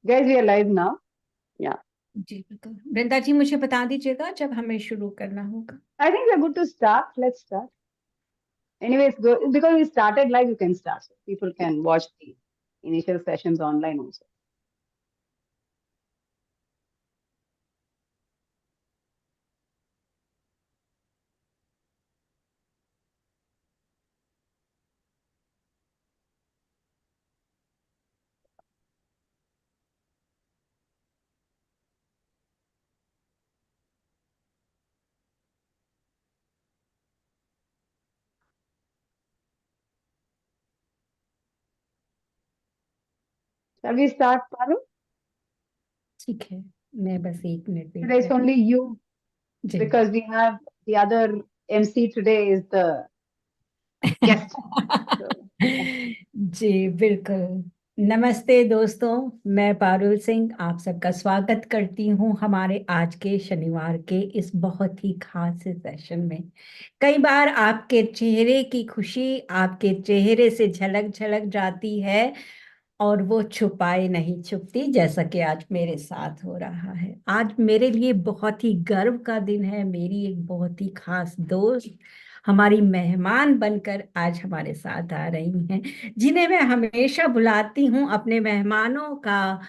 Guys, we are live now. Yeah. जी बिल्कुल। वृंदा जी मुझे बता दीजिएगा जब हमें शुरू करना होगा। I think we're good to start. Let's start. Anyways, because we started live, you can start. So people can watch the initial sessions online also. Shall we start, Paru? ठीक है, मैं बस 1 मिनट वेट Today it's करूँ। only you ji. because we have the other MC today is the guest. So, जी बिल्कुल। नमस्ते दोस्तों, मैं पारुल सिंह आप सबका स्वागत करती हूँ हमारे आज के शनिवार के इस बहुत ही खास सेशन में। कई बार आपके चेहरे की खुशी आपके चेहरे से झलक झलक जाती है और वो छुपाए नहीं छुपती, जैसा कि आज मेरे साथ हो रहा है। आज मेरे लिए बहुत ही गर्व का दिन है। मेरी एक बहुत ही खास दोस्त हमारी मेहमान बनकर आज हमारे साथ आ रही हैं, जिन्हें मैं हमेशा बुलाती हूँ अपने मेहमानों का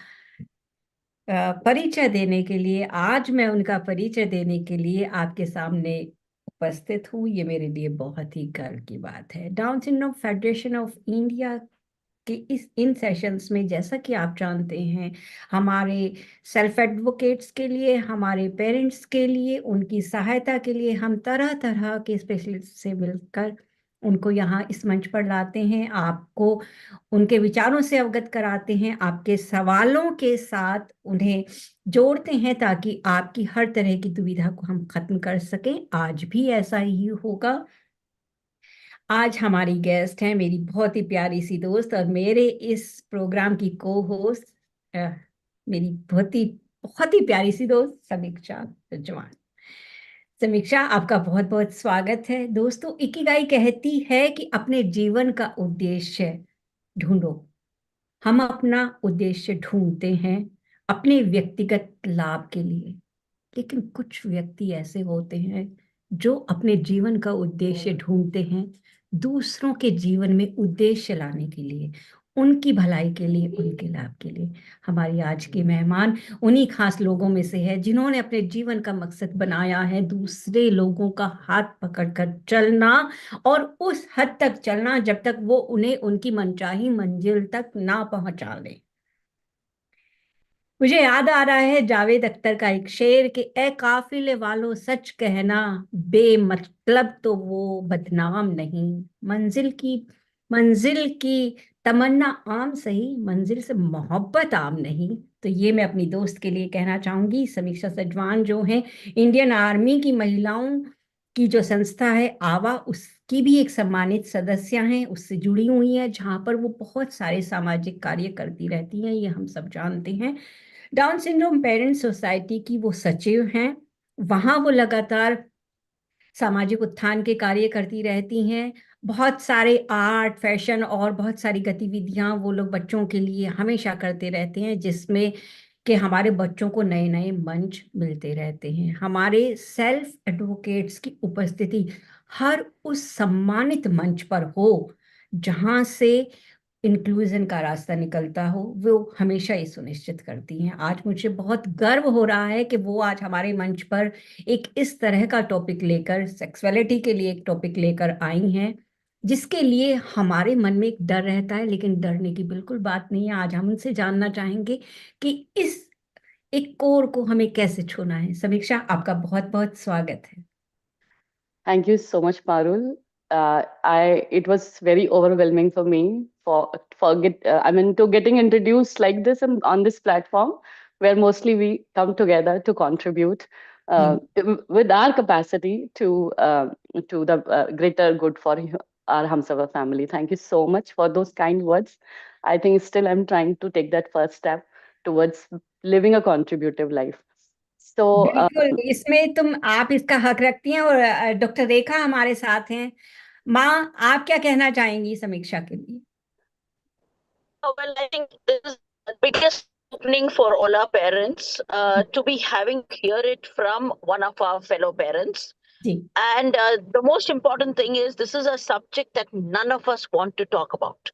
परिचय देने के लिए। आज मैं उनका परिचय देने के लिए आपके सामने उपस्थित हूँ। ये मेरे लिए बहुत ही गर्व की बात है। Down syndrome federation of India कि इस इन सेशंस में, जैसा कि आप जानते हैं, हमारे सेल्फ एडवोकेट्स के लिए, हमारे पेरेंट्स के लिए, उनकी सहायता के लिए हम तरह तरह के स्पेशलिस्ट से मिलकर उनको यहाँ इस मंच पर लाते हैं, आपको उनके विचारों से अवगत कराते हैं, आपके सवालों के साथ उन्हें जोड़ते हैं ताकि आपकी हर तरह की दुविधा को हम खत्म कर सकें। आज भी ऐसा ही होगा। आज हमारी गेस्ट हैं मेरी बहुत ही प्यारी सी दोस्त और मेरे इस प्रोग्राम की को होस्ट, मेरी बहुत ही प्यारी सी दोस्त समीक्षा सजवान। समीक्षा, आपका बहुत बहुत स्वागत है। दोस्तों, इकिगाई कहती है कि अपने जीवन का उद्देश्य ढूंढो। हम अपना उद्देश्य ढूंढते हैं अपने व्यक्तिगत लाभ के लिए, लेकिन कुछ व्यक्ति ऐसे होते हैं जो अपने जीवन का उद्देश्य ढूंढते हैं दूसरों के जीवन में उद्देश्य लाने के लिए, उनकी भलाई के लिए, उनके लाभ के लिए। हमारी आज की मेहमान उन्हीं खास लोगों में से है जिन्होंने अपने जीवन का मकसद बनाया है दूसरे लोगों का हाथ पकड़कर चलना, और उस हद तक चलना जब तक वो उन्हें उनकी मनचाही मंजिल तक ना पहुंचा ले। मुझे याद आ रहा है जावेद अख्तर का एक शेर कि ए काफिले वालों सच कहना, बेमतलब तो वो बदनाम नहीं। मंजिल की तमन्ना आम सही, मंजिल से मोहब्बत आम नहीं। तो ये मैं अपनी दोस्त के लिए कहना चाहूंगी। समीक्षा सजवान जो है इंडियन आर्मी की महिलाओं की जो संस्था है आवा, उसकी भी एक सम्मानित सदस्य हैं, उससे जुड़ी हुई है, जहां पर वो बहुत सारे सामाजिक कार्य करती रहती हैं, ये हम सब जानते हैं। डाउन सिंड्रोम पेरेंट्स सोसाइटी की वो सचिव हैं। वहां वो लगातार सामाजिक उत्थान के कार्य करती रहती हैं। बहुत सारे आर्ट, फैशन और बहुत सारी गतिविधियां वो लोग बच्चों के लिए हमेशा करते रहते हैं, जिसमें कि हमारे बच्चों को नए नए मंच मिलते रहते हैं। हमारे सेल्फ एडवोकेट्स की उपस्थिति हर उस सम्मानित मंच पर हो जहां से इंक्लूजन का रास्ता निकलता हो, वो हमेशा ये सुनिश्चित करती हैं। आज मुझे बहुत गर्व हो रहा है कि वो आज हमारे मंच पर एक इस तरह का टॉपिक लेकर, सेक्सुअलिटी के लिए एक टॉपिक लेकर आई हैं, जिसके लिए हमारे मन में एक डर रहता है, लेकिन डरने की बिल्कुल बात नहीं है। आज हम उनसे जानना चाहेंगे कि इस एक कोर को हमें कैसे छूना है। समीक्षा, आपका बहुत बहुत स्वागत है। thank you so much, Parul. It was very overwhelming for me to getting introduced like this and on this platform where mostly we come together to contribute ji with our capacity to the greater good for our Hamsava family. Thank you so much for those kind words. I think still I'm trying to take that first step towards living a contributive life. So, बिल्कुल, इसमें आप इसका हक रखती हैं। और doctor रेखा हमारे साथ हैं। माँ, आप क्या कहना चाहेंगी समीक्षा के लिए? Oh, well, I think this is the biggest opening for all our parents to be having to hear it from one of our fellow parents. जी And the most important thing is this is a subject that none of us want to talk about.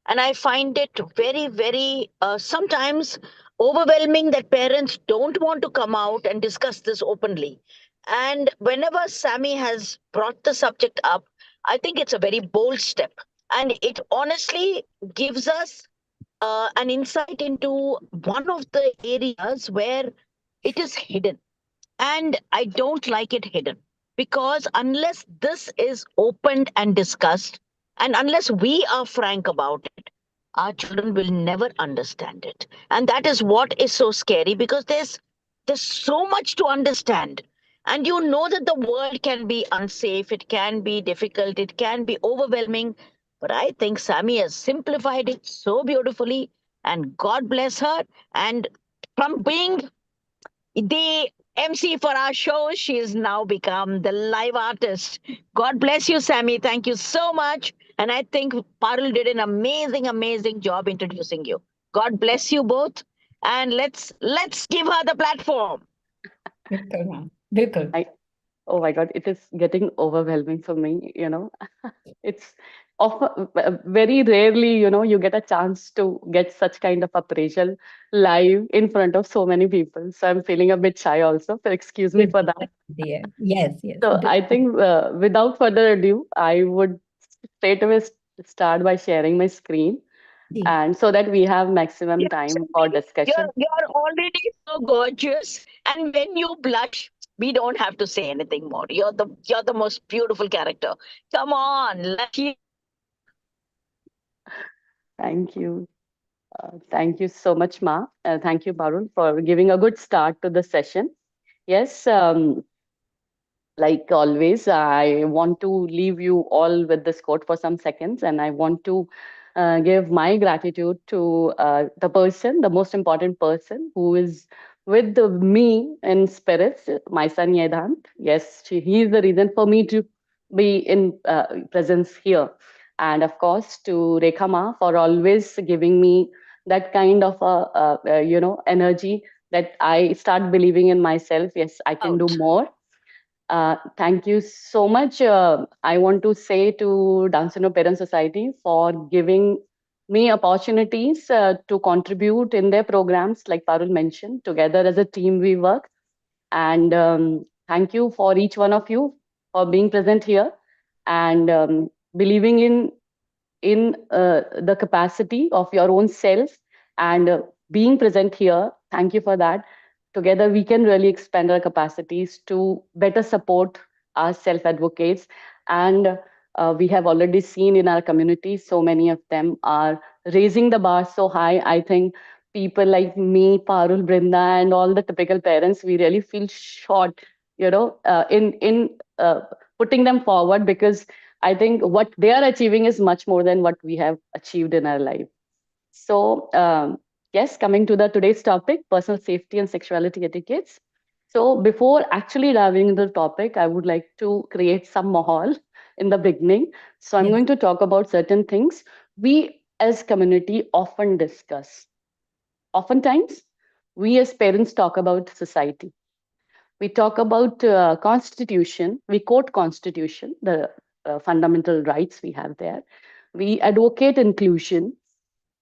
And I find it very, very sometimes overwhelming that parents don't want to come out and discuss this openly. And whenever Sammy has brought the subject up, I think it's a very bold step. And it honestly gives us an insight into one of the areas where it is hidden. And I don't like it hidden because unless this is opened and discussed, and unless we are frank about it, our children will never understand it. And that is what is so scary because there's so much to understand. And you know that the world can be unsafe, it can be difficult, it can be overwhelming. But I think Sammy has simplified it so beautifully, and God bless her. And from being the MC for our show, she has now become the live artist. God bless you, Sammy. Thank you so much. And I think Parul did an amazing, amazing job introducing you. God bless you both. And let's give her the platform. बिल्कुल ma'am बिल्कुल I, oh my God, it is getting overwhelming for me, you know. It's often very rarely, you know, you get a chance to get such kind of appraisal live in front of so many people. So I'm feeling a bit shy also. So excuse me for बिल्कुल that. सही है yes yes So I think without further ado, I would straight away start by sharing my screen, जी and so that we have maximum Yes, time for Sammy, discussion. you're already so gorgeous. And when you blush, we don't have to say anything more. You're the most beautiful character. Come on, let's hear. Thank you. Thank you so much, Ma. Thank you, Barun, for giving a good start to the session. Yes, like always, I want to leave you all with this quote for some seconds, and I want to give my gratitude to the person, the most important person who is with me in spirits, my son Yedant. Yes, he is the reason for me to be in presence here. And of course, to Rekha Ma for always giving me that kind of energy that I start believing in myself. Yes, I can do Out. more. Thank you so much. I want to say to Down Syndrome Parent Society for giving me opportunities to contribute in their programs, like Parul mentioned. Together as a team, we work. And thank you for each one of you for being present here and believing in the capacity of your own self and being present here. Thank you for that. Together, we can really expand our capacities to better support our self advocates. And we have already seen in our community, so many of them are raising the bar so high. I think people like me, Parul, Brinda, and all the typical parents, we really feel short, in putting them forward because I think what they are achieving is much more than what we have achieved in our life. So, yes, coming to the today's topic, personal safety and sexuality etiquettes. So, before actually diving into the topic, I would like to create some mahal in the beginning. So, I'm yes going to talk about certain things we as community often discuss. Oftentimes, we as parents talk about society. We talk about constitution. We quote constitution, the fundamental rights we have there. We advocate inclusion.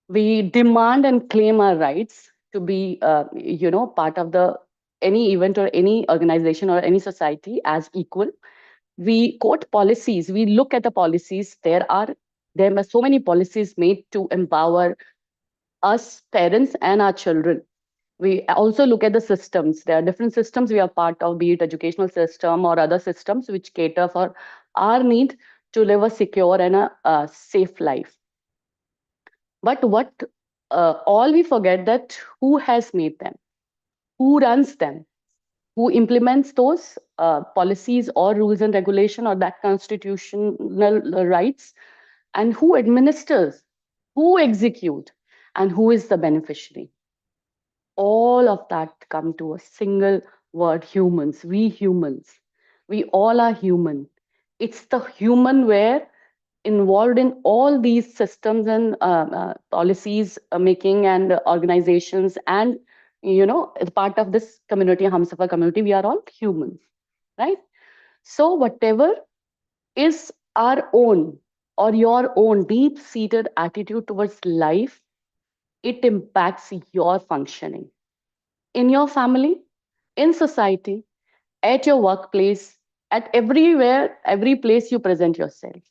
We demand and claim our rights to be part of the any event or any organization or any society as equal. We quote policies. We look at the policies. There are so many policies made to empower us parents and our children. We also look at the systems. There are different systems we are part of, be it educational system or other systems which cater for our need to live a secure and a safe life. But what all we forget that who has made them, who runs them, who implements those policies or rules and regulation or that constitutional rights, and who administers, who execute, and who is the beneficiary. All of that come to a single word: humans. We humans, we all are human. It's the human where involved in all these systems and policies making and organizations, and as part of this community, Humsafar community, we are all humans, right? So whatever is our own or your own deep seated attitude towards life, it impacts your functioning in your family, in society, at your workplace, at everywhere, every place you present yourself.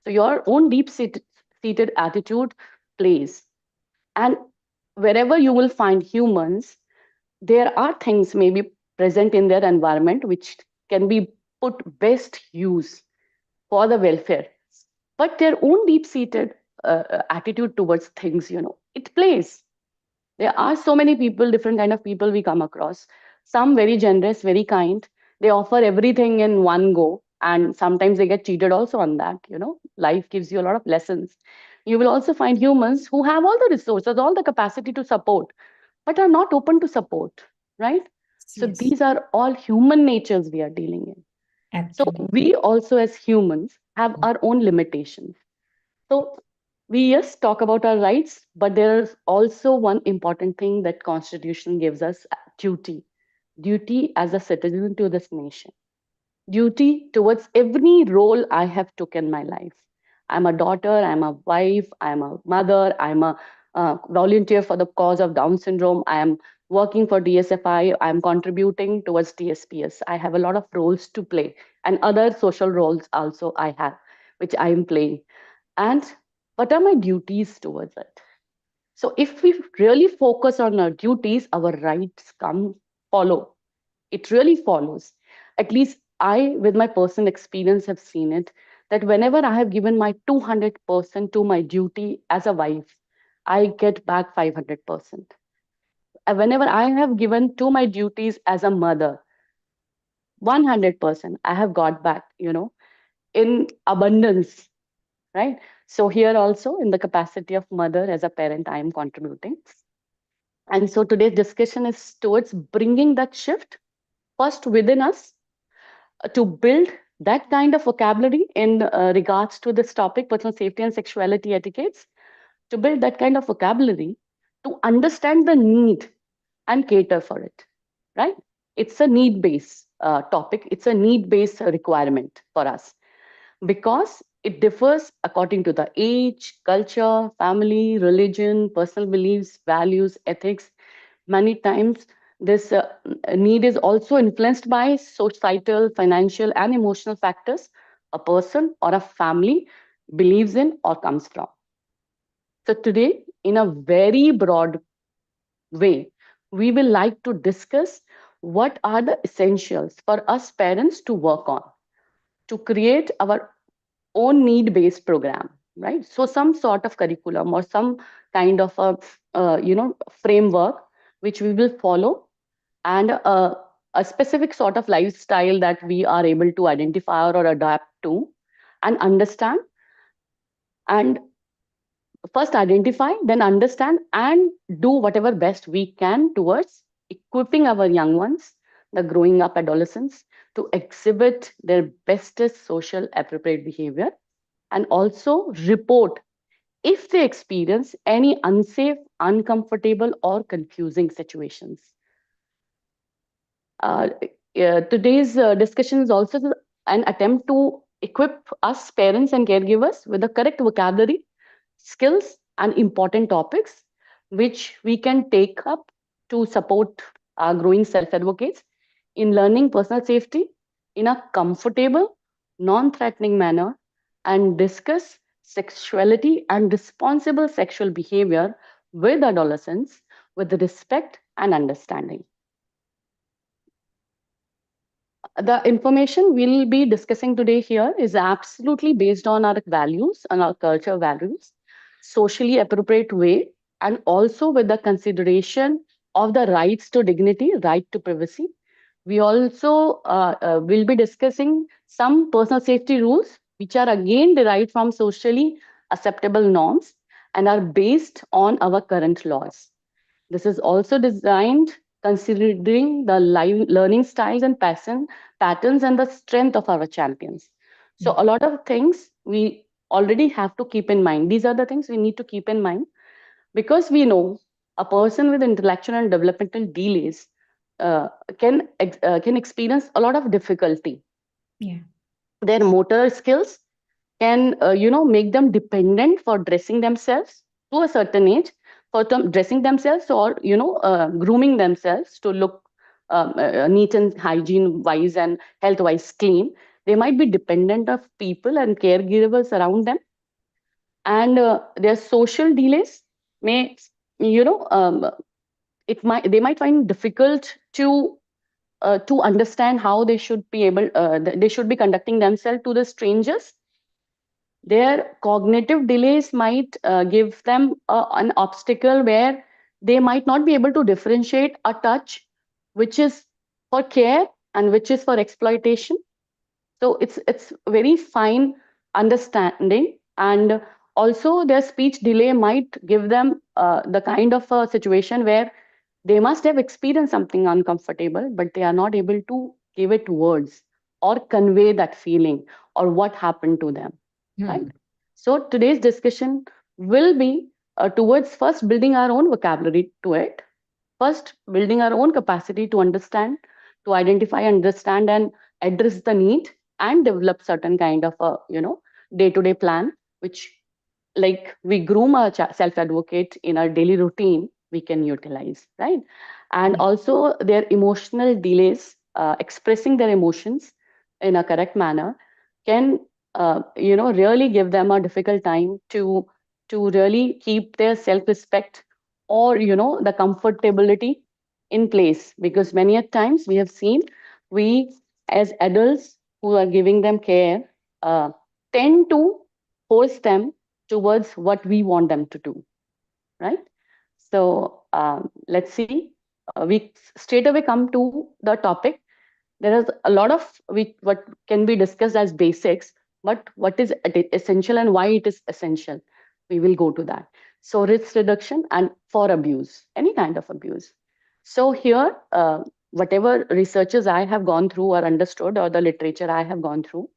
So your own deep seated attitude plays. And wherever you will find humans, there are things maybe present in their environment which can be put best use for the welfare. But their own deep seated attitude towards things, it plays. There are so many people, different kind of people we come across. Some very generous, very kind. They offer everything in one go, and sometimes they get cheated also on that. Life gives you a lot of lessons. You will also find humans who have all the resources, all the capacity to support, but are not open to support, right? So Yes, these are all human natures we are dealing in. So absolutely. we also, as humans, have our own limitations. So we yes talk about our rights, but there is also one important thing that Constitution gives us: duty. Duty as a citizen to this nation. Duty towards every role I have took in my life. I'm a daughter, I'm a wife, I'm a mother, I'm a volunteer for the cause of Down syndrome. I am working for DSFI. I'm contributing towards TSPS. I have a lot of roles to play, and other social roles also I have, which I am playing. And what are my duties towards it? So if we really focus on our duties, our rights come follow. It really follows. At least I, with my personal experience, have seen it that whenever I have given my 200% to my duty as a wife, I get back 500%. Whenever I have given to my duties as a mother, 100% I have got back, in abundance, right? So here also, in the capacity of mother as a parent, I am contributing. And so today's discussion is towards bringing that shift first within us, to build that kind of vocabulary in regards to this topic, personal safety and sexuality etiquettes, to build that kind of vocabulary to understand the need and cater for it, right? It's a need based topic, it's a need based requirement for us, because it differs according to the age, culture, family, religion, personal beliefs, values, ethics. Many times, this need is also influenced by societal, financial, and emotional factors a person or a family believes in or comes from. So, today, in a very broad way, we will like to discuss what are the essentials for us parents to work on to create our own need based program, right? So some sort of curriculum or some kind of a framework which we will follow, and a specific sort of lifestyle that we are able to identify or adapt to and understand, and first identify, then understand, and do whatever best we can towards equipping our young ones, the growing up adolescents, to exhibit their bestest social appropriate behavior, and also report if they experience any unsafe, uncomfortable, or confusing situations. Uh, Today's discussion is also an attempt to equip us, parents and caregivers, with the correct vocabulary, skills, and important topics which we can take up to support our growing self advocates in learning personal safety in a comfortable, non threatening manner, and discuss sexuality and responsible sexual behavior with adolescents with respect and understanding. The information we'll be discussing today here is absolutely based on our values and our culture values, socially appropriate way, and also with the consideration of the rights to dignity, right to privacy. We also will be discussing some personal safety rules, which are again derived from socially acceptable norms and are based on our current laws. This is also designed considering the live learning styles and patterns and the strength of our champions. So a lot of things we already have to keep in mind. These are the things we need to keep in mind, because we know a person with intellectual and developmental delays uh, can experience a lot of difficulty. Yeah. Their motor skills can make them dependent for dressing themselves to a certain age, for dressing themselves, or grooming themselves to look neat and hygiene wise and health wise clean. They might be dependent of people and caregivers around them, and their social delays may, you know um, it might they might find difficult to understand how they should be they should be conducting themselves to the strangers. Their cognitive delays might give them an obstacle where they might not be able to differentiate a touch which is for care and which is for exploitation. So it's very fine understanding. And also their speech delay might give them the kind of a situation where they must have experienced something uncomfortable, but they are not able to give it words or convey that feeling or what happened to them, right? Hmm. So today's discussion will be towards first building our own vocabulary to it, first building our own capacity to understand, to identify, understand, and address the need, and develop certain kind of a day-to-day plan, which, like we groom our self advocate in our daily routine, we can utilize, right? And Yeah. also their emotional delays, expressing their emotions in a correct manner, can really give them a difficult time to really keep their self respect, or the comfortability in place, because many a times we have seen, we as adults who are giving them care tend to force them towards what we want them to do, right? So let's see. We straight away come to the topic. There is a lot of what can be discussed as basics, but what is essential and why it is essential, we will go to that. So risk reduction and for abuse, any kind of abuse. So here, whatever researches I have gone through or understood, or the literature I have gone through,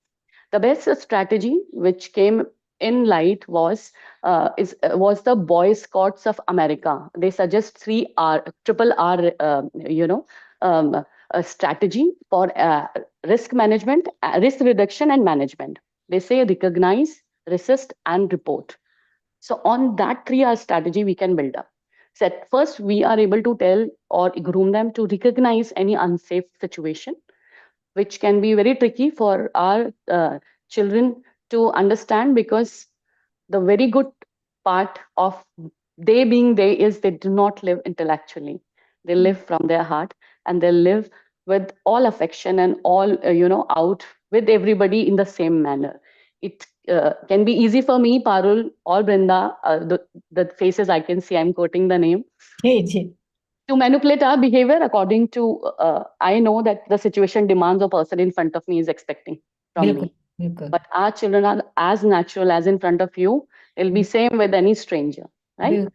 the best strategy which came in light was the Boy Scouts of America. They suggest three R, triple R, a strategy for risk management, risk reduction, and management. They say recognize, resist, and report. So on that 3R strategy, we can build up. So at first, we are able to tell or groom them to recognize any unsafe situation, which can be very tricky for our children to understand, because the very good part of they being they is they do not live intellectually. They live from their heart, and they live with all affection and all out with everybody in the same manner. It can be easy for me, Parul or Brinda, the faces I can see, I'm quoting the name, जी जी to manipulate our behavior according to I know that the situation demands a person in front of me is expecting from बिल्कुल me. बिल्कुल But our children are as natural as in front of you. It'll be same with any stranger, right? बिल्कुल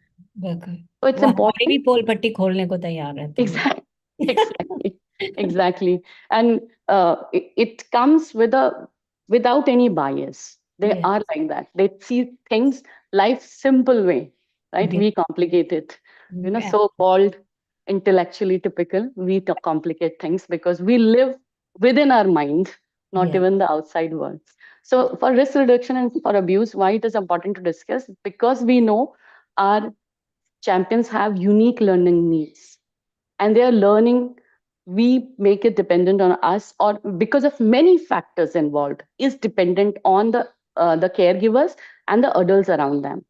बिल्कुल So it's वो हमारी भी important. पोल पट्टी खोलने को तैयार रहते हैं Exactly, exactly, exactly. And it comes with a without any bias. They Yeah, are like that. They see things life simple way, right? We complicate it. yeah, So-called intellectually typical, we complicate things because we live within our mind, not yeah, even the outside world. So for risk reduction and for abuse, why it is important to discuss? Because we know our champions have unique learning needs, and they are learning, we make it dependent on us, or because of many factors involved, is dependent on the caregivers and the adults around them.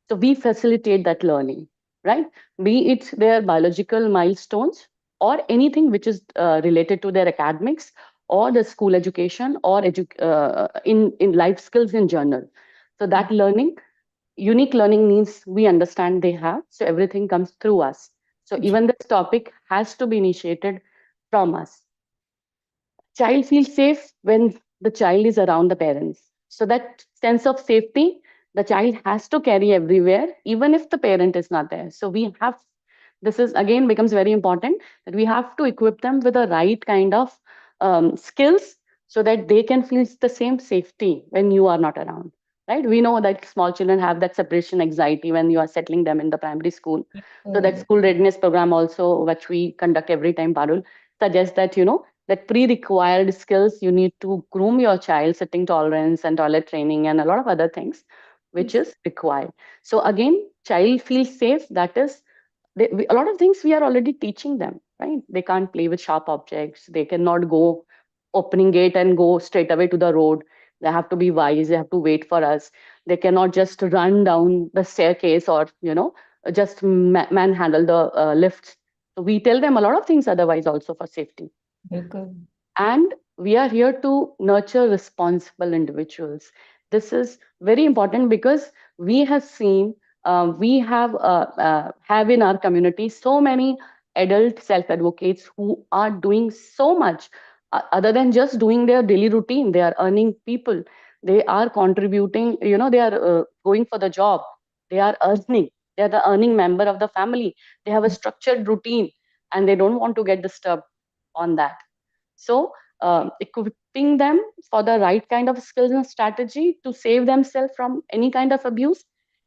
So we facilitate that learning, right? Be it their biological milestones, or anything which is related to their academics, or the school education, or in life skills in general. So that learning, unique learning needs, we understand they have, so everything comes through us. So ji even this topic has to be initiated from us. Child feels safe when the child is around the parents, so that sense of safety the child has to carry everywhere, even if the parent is not there. So we have, this is again becomes very important, that we have to equip them with the right kind of skills, so that they can feel the same safety when you are not around, right? We know that small children have that separation anxiety when you are settling them in the primary school. So that Oh, school readiness program also, which we conduct every time, Parul, suggests that, that pre-required skills, you need to groom your child, sitting tolerance and toilet training and a lot of other things, which yes. is required. So again, child feels safe. That is, a lot of things we are already teaching them, right? They can't play with sharp objects. They cannot go opening gate and go straight away to the road. They have to be wise. They have to wait for us. They cannot just run down the staircase or, just manhandle the lifts. So we tell them a lot of things otherwise also for safety. बिल्कुल. And we are here to nurture responsible individuals. This is very important because we have seen, we have in our community so many adult self advocates who are doing so much, other than just doing their daily routine. They are earning people, they are contributing, they are going for the job, they are earning, they are the earning member of the family, they have a structured routine, and they don't want to get disturbed on that. So, equipping them for the right kind of skills and strategy to save themselves from any kind of abuse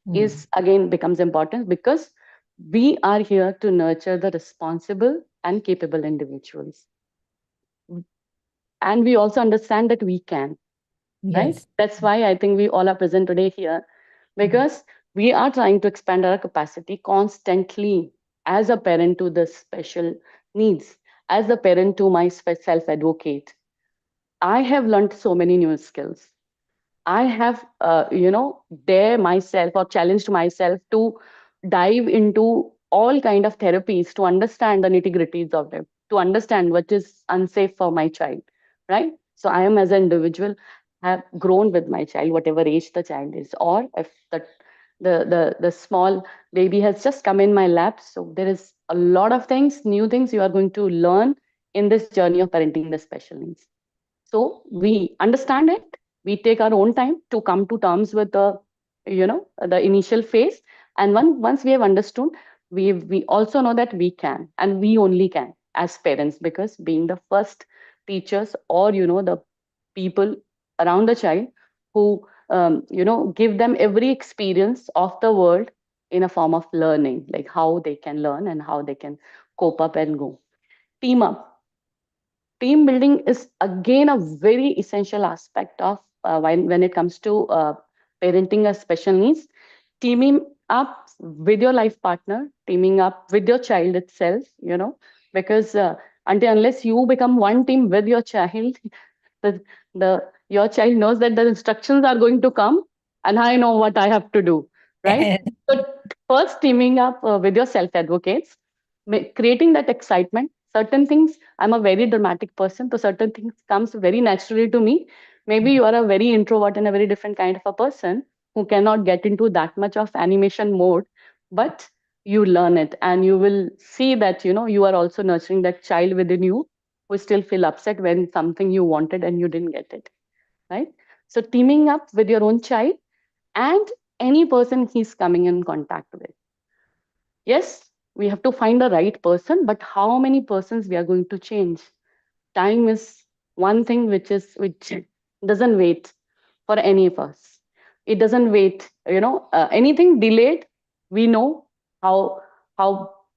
Hmm. is again becomes important, because we are here to nurture the responsible and capable individuals. And we also understand that we can, right? Yes. That's why I think we all are present today here, because we are trying to expand our capacity constantly as a parent to the special needs, as a parent to my self advocate. I have learned so many new skills. I have, dare myself or challenged myself to dive into all kind of therapies to understand the nitty gritties of them, to understand what is unsafe for my child, right? So I am as an individual have grown with my child, whatever age the child is, or if the small baby has just come in my lap. So there is a lot of things, new things you are going to learn in this journey of parenting the special needs. So we understand it. We take our own time to come to terms with the initial phase. And once we have understood, we also know that we can, and we only can as parents, because being the first teachers, or the people around the child who give them every experience of the world in a form of learning, like how they can learn and how they can cope up and go. Team up. Team building is again a very essential aspect of when it comes to parenting a special needs. Teaming up with your life partner, teaming up with your child itself, because until unless you become one team with your child, the, your child knows that the instructions are going to come, and I know what I have to do, right? So first, teaming up with your self advocates, creating that excitement. Certain things, I'm a very dramatic person, so certain things comes very naturally to me. Maybe you are a very introvert and a very different kind of a person who cannot get into that much of animation mode, but you learn it, and you will see that you are also nurturing that child within you who still feel upset when something you wanted and you didn't get it, right? So teaming up with your own child and any person he's coming in contact with. Yes, we have to find the right person, but how many persons we are going to change? Time is one thing which doesn't wait for any of us. It doesn't wait. Anything delayed, we know how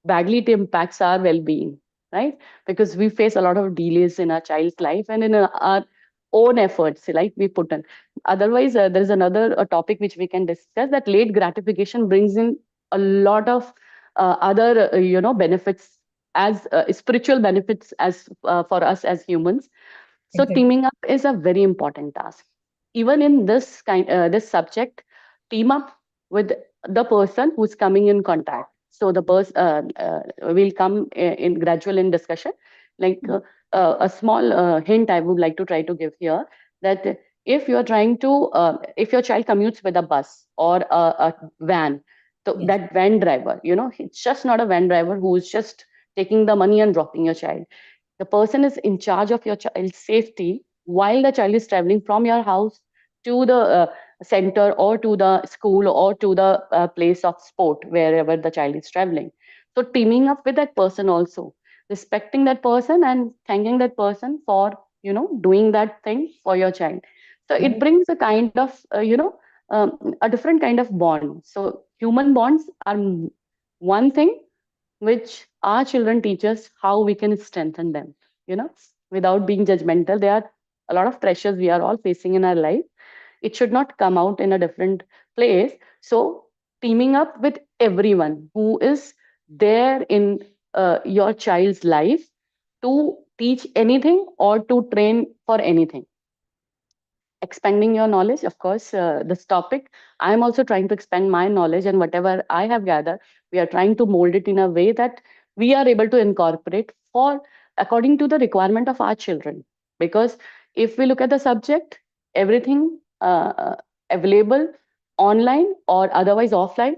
badly it impacts our well-being, right? Because we face a lot of delays in our child's life and in our own efforts, like we put in. Otherwise, there is another topic which we can discuss, that late gratification brings in a lot of other benefits, as spiritual benefits, as for us as humans. So Exactly. teaming up is a very important task. Even in this subject, team up with the person who's coming in contact. So the person will come in gradual in discussion. Like a small hint I would like to try to give here, that if you are trying to, if your child commutes with a bus or a van, so Yes. that van driver, it's just not a van driver who's just taking the money and dropping your child. The person is in charge of your child's safety while the child is traveling from your house to the center, or to the school, or to the place of sport, wherever the child is traveling. So teaming up with that person also, respecting that person and thanking that person for doing that thing for your child. So it Right. brings a kind of a different kind of bond. So human bonds are one thing which our children teach us how we can strengthen them, you know, without being judgmental. There are a lot of pressures we are all facing in our life. It should not come out in a different place. So teaming up with everyone who is there in your child's life to teach anything or to train for anything, expanding your knowledge. Of course, this topic, I am also trying to expand my knowledge, and whatever I have gathered, we are trying to mold it in a way that we are able to incorporate for according to the requirement of our children. Because if we look at the subject, everything available online or otherwise offline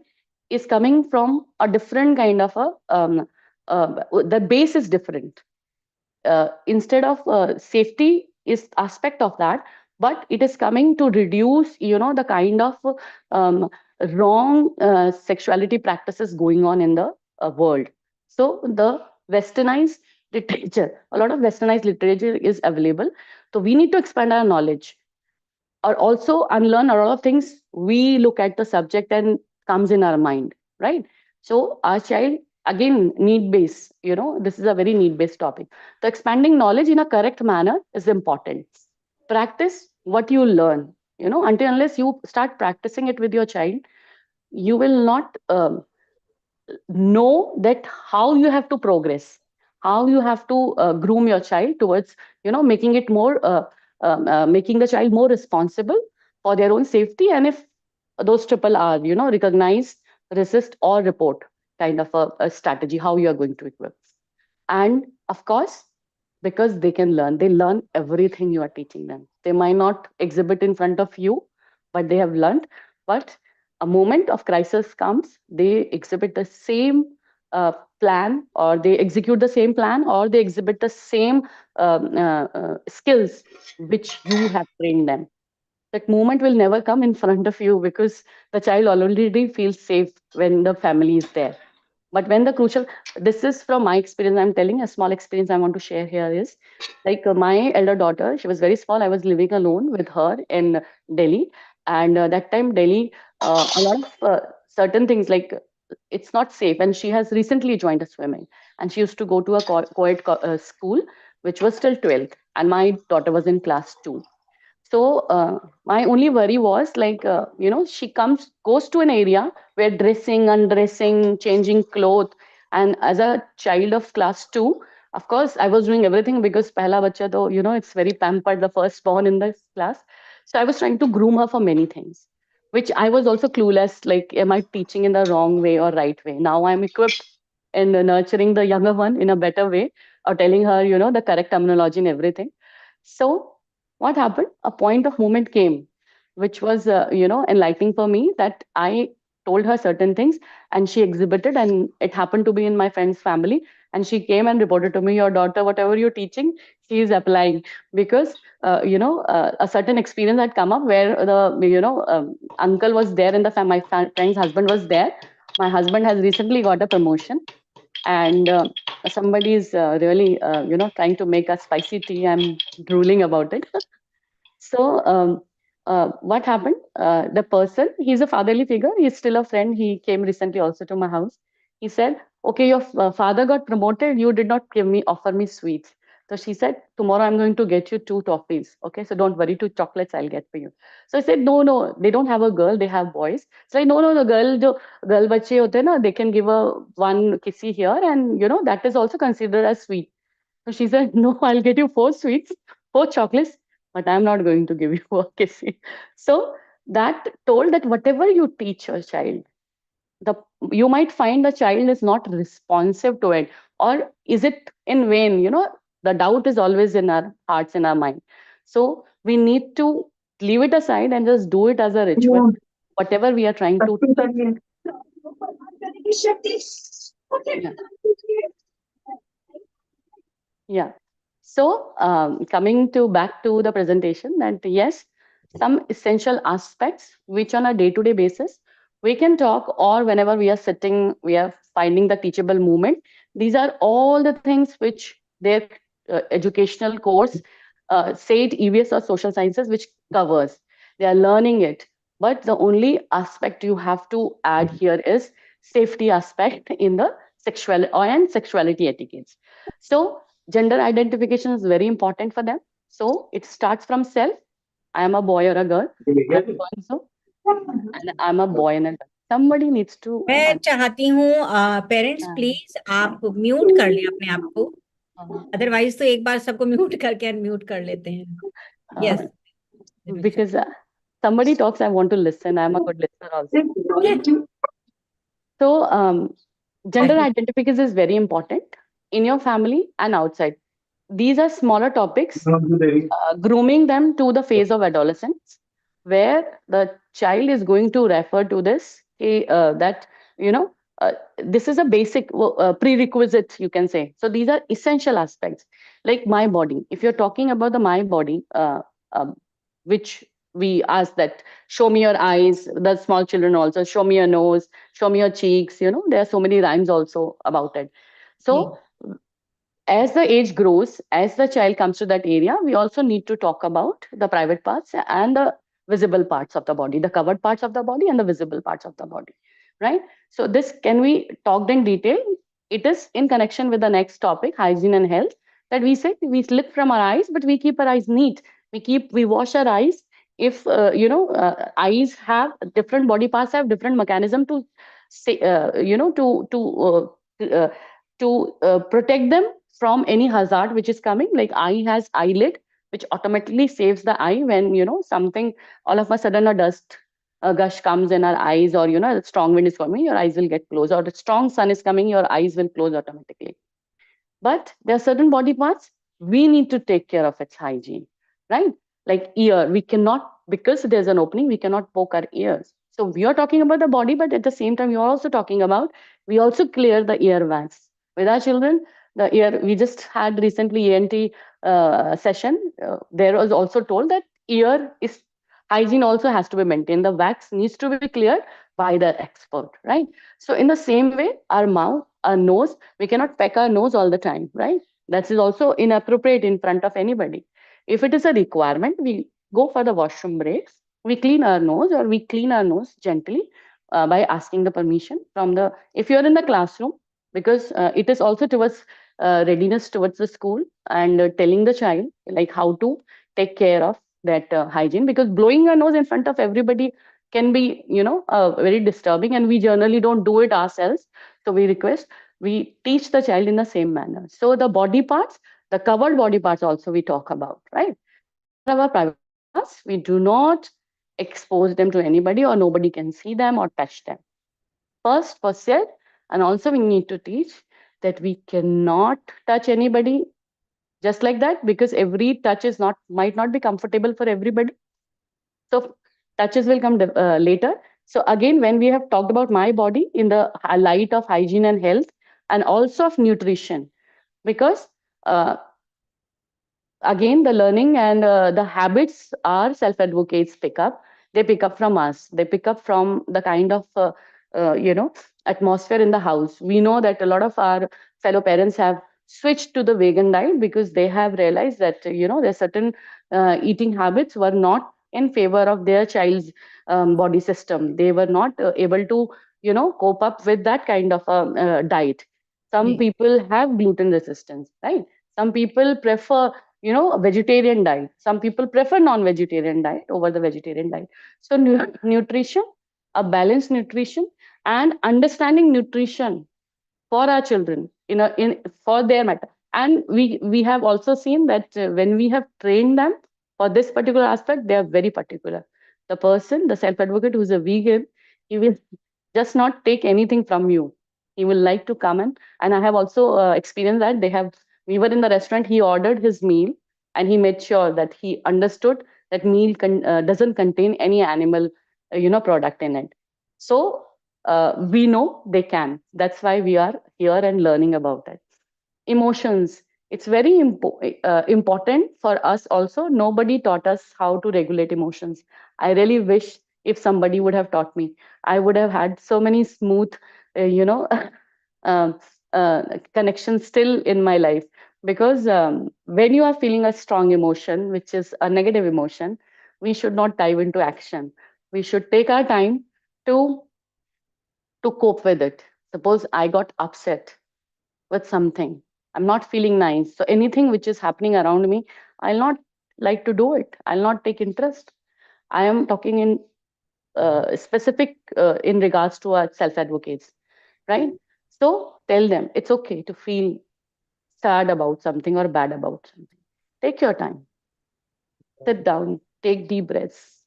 is coming from a different kind of a the base is different. Instead of safety is aspect of that, but it is coming to reduce, you know, the kind of um, wrong sexuality practices going on in the world. So the westernized literature, a lot of westernized literature is available, so we need to expand our knowledge or also unlearn a lot of things. We look at the subject and comes in our mind, right? So our child, again, need base, you know, this is a very need based topic. So expanding knowledge in a correct manner is important. Practice what you learn, you know, until unless you start practicing it with your child, you will not know that how you have to progress, how you have to groom your child towards, you know, making it more making the child more responsible for their own safety. And if those triple R, you know, recognize, resist or report kind of a strategy, how you are going to equip. And of course, because they learn everything you are teaching them. They might not exhibit in front of you, but they have learned. But a moment of crisis comes, they exhibit the same plan, or they execute the same plan, or they exhibit the same skills which you have trained them. That moment will never come in front of you because the child already feels safe when the family is there. But when the crucial, this is from my experience, I'm telling a small experience I want to share here is like my elder daughter, she was very small. I was living alone with her in Delhi. And that time, Delhi, a lot of certain things like it's not safe. And she has recently joined a swimming. And she used to go to a school, which was till 12th. And my daughter was in class 2. So my only worry was like, you know, she goes to an area where dressing, undressing, changing clothes, and as a child of class 2, of course, I was doing everything because pehla bacha though, you know, it's very pampered, the firstborn in this class. So I was trying to groom her for many things, which I was also clueless. Like, am I teaching in the wrong way or right way? Now I'm equipped in nurturing the younger one in a better way, or telling her, you know, the correct terminology and everything. So what happened, a point of moment came which was you know, enlightening for me, that I told her certain things and she exhibited, and it happened to be in my friend's family. And she came and reported to me, your daughter, whatever you're teaching, she is applying. Because you know, a certain experience had come up where the, you know, uncle was there in the my friend's husband was there. My husband has recently got a promotion, and somebody is really you know, trying to make a spicy tea. I'm drooling about it. So, what happened? The person, he's a fatherly figure. He's still a friend. He came recently also to my house. He said, "Okay, your father got promoted. You did not offer me sweets." So she said, "Tomorrow I'm going to get you 2 toffees. Okay, so don't worry, 2 chocolates I'll get for you." So I said, "No, no, they don't have a girl. They have boys." So I, "No, no, the girl bache hote na, they can give a one kissy here, and you know that is also considered as sweet." So she said, "No, I'll get you 4 sweets, 4 chocolates, but I'm not going to give you a kissy." So that told that whatever you teach your child, the you might find the child is not responsive to it, or is it in vain? You know, the doubt is always in our hearts, in our mind. So we need to leave it aside and just do it as a ritual. Whatever we are trying to teach. Yeah. Yeah. So, coming to back to the presentation, that yes, some essential aspects which on a day-to-day basis we can talk, or whenever we are sitting, we are finding the teachable moment. These are all the things which their educational course, say it EVS or social sciences, which covers. They are learning it. But the only aspect you have to add here is safety aspect in the sexual and sexuality etiquettes. So gender identification is very important for them. So it starts from self. I am a boy or a girl. I'm so and so, and I'm a boy and a girl. Somebody needs to मैं चाहती हूँ parents please आप mute कर लें अपने आप को, otherwise तो एक बार सबको म्यूट करके अनम्यूट कर लेते हैं. Yes. because somebody talks, I want to listen. I'm a good listener also. So, gender identification is very important in your family and outside. These are smaller topics, grooming them to the phase of adolescence, where the child is going to refer to this, that, you know, this is a basic prerequisite, you can say. So, these are essential aspects, like my body. If you're talking about the my body, which we ask that, show me your eyes, the small children also, show me your nose, show me your cheeks, there are so many rhymes also about it. So as the age grows, as the child comes to that area, we also need to talk about the private parts and the visible parts of the body, the covered parts of the body and the visible parts of the body, right? So this can be talked in detail. It is in connection with the next topic, hygiene and health, that we said we slip from our eyes, but we keep our eyes neat. We wash our eyes. If eyes have different, body parts have different mechanism to say, uh, protect them from any hazard which is coming. Like eye has eyelid, which automatically saves the eye when something, all of a sudden a dust, a gush comes in our eyes, or a strong wind is coming, your eyes will get closed, or the strong sun is coming, your eyes will close automatically. But there are certain body parts we need to take care of its hygiene, right? Like ear, we cannot, because there's an opening, we cannot poke our ears. So we are talking about the body, but at the same time, you're also talking about, we also clear the ear wax with our children. The ear, we just had recently ENT session. There was also told that ear is hygiene also has to be maintained. The wax needs to be cleared by the expert, right? So in the same way, our mouth, our nose, we cannot peck our nose all the time, right? That is also inappropriate in front of anybody. If it is a requirement, we go for the washroom breaks, we clean our nose, or we clean our nose gently by asking the permission from the, if you're in the classroom, because it is also towards readiness towards the school, and telling the child like how to take care of that hygiene, because blowing your nose in front of everybody can be very disturbing, and we generally don't do it ourselves. So we request, we teach the child in the same manner. So the body parts, the covered body parts also we talk about, right? These are our private parts. We do not expose them to anybody, or nobody can see them or touch them. First for self, and also we need to teach that we cannot touch anybody just like that, because every touch is not, might not be comfortable for everybody. So touches will come later. So again, when we have talked about my body in the light of hygiene and health, and also of nutrition, because uh, again, the learning and the habits our self advocates pick up. They pick up from us, they pick up from the kind of uh, you know atmosphere in the house. We know that a lot of our fellow parents have switched to the vegan diet, because they have realized that their certain eating habits were not in favor of their child's body system. They were not able to cope up with that kind of diet. Some जी. people have gluten resistance, right? Some people prefer a vegetarian diet. Some people prefer non-vegetarian diet over the vegetarian diet. So nutrition, a balanced nutrition, and understanding nutrition for our children in for their matter. And we have also seen that when we have trained them for this particular aspect, they are very particular. The person, the self advocate who's a vegan, he will just not take anything from you. He will like to come in. And I have also experienced that. We were in the restaurant, he ordered his meal, and he made sure that he understood that meal doesn't contain any animal product in it. So we know they can. That's why we are here and learning about it. Emotions, it's very important for us also. Nobody taught us how to regulate emotions. I really wish if somebody would have taught me, I would have had so many smooth um, connections still in my life. Because when you are feeling a strong emotion, which is a negative emotion, we should not dive into action. We should take our time to cope with it. Suppose I got upset with something. I'm not feeling nice. So anything which is happening around me, I'll not like to do it. I'll not take interest. I am talking in specific in regards to our self advocates, right? So tell them it's okay to feel sad about something or bad about something. Take your time, sit down, take deep breaths,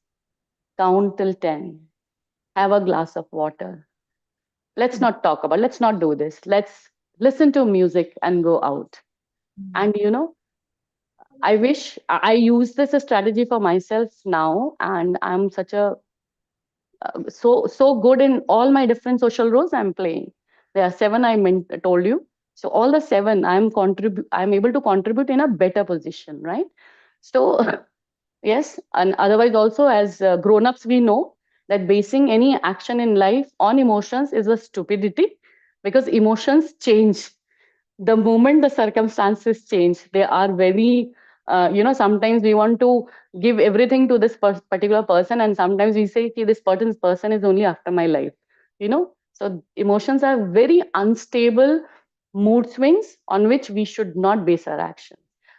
count till 10, have a glass of water. Let's not talk about, let's not do this. Let's listen to music and go out. And I wish I use this as strategy for myself now, and I'm such a so good in all my different social roles I'm playing. There are seven told you. So all the seven I'm able to contribute in a better position, right? So yes, and otherwise also as grown-ups we know that basing any action in life on emotions is a stupidity, because emotions change the moment the circumstances change. They are very sometimes we want to give everything to this particular person, and sometimes we say, "Ki, this person is only after my life." So emotions are very unstable mood swings on which we should not base our action.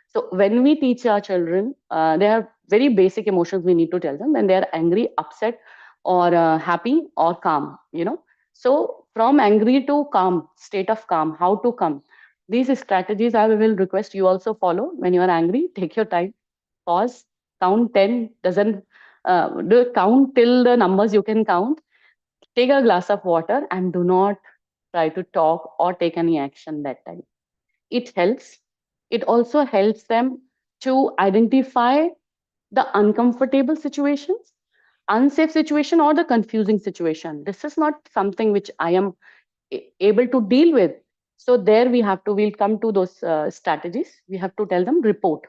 So when we teach our children, there are very basic emotions we need to tell them when they are angry, upset, or happy or calm. So from angry to calm, state of calm, how to come, these strategies I will request you also follow. When you are angry, take your time, pause, count 10, doesn't do count till the numbers you can count. Take a glass of water and do not try to talk or take any action that time. It helps. It also helps them to identify the uncomfortable situations, unsafe situation, or the confusing situation. This is not something which I am able to deal with. So there we'll come to those strategies. We have to tell them report,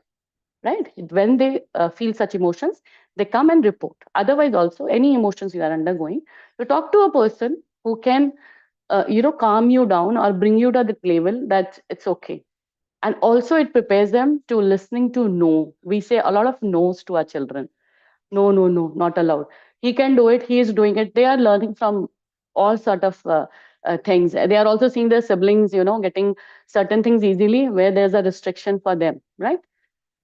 right? When they feel such emotions, they come and report. Otherwise also any emotions you are undergoing, you talk to a person who can calm you down or bring you to the level that it's okay. And also it prepares them to listening to no. We say a lot of no's to our children. No, no, no, not allowed. He can do it, he is doing it. They are learning from all sort of things. They are also seeing their siblings getting certain things easily where there's a restriction for them, right?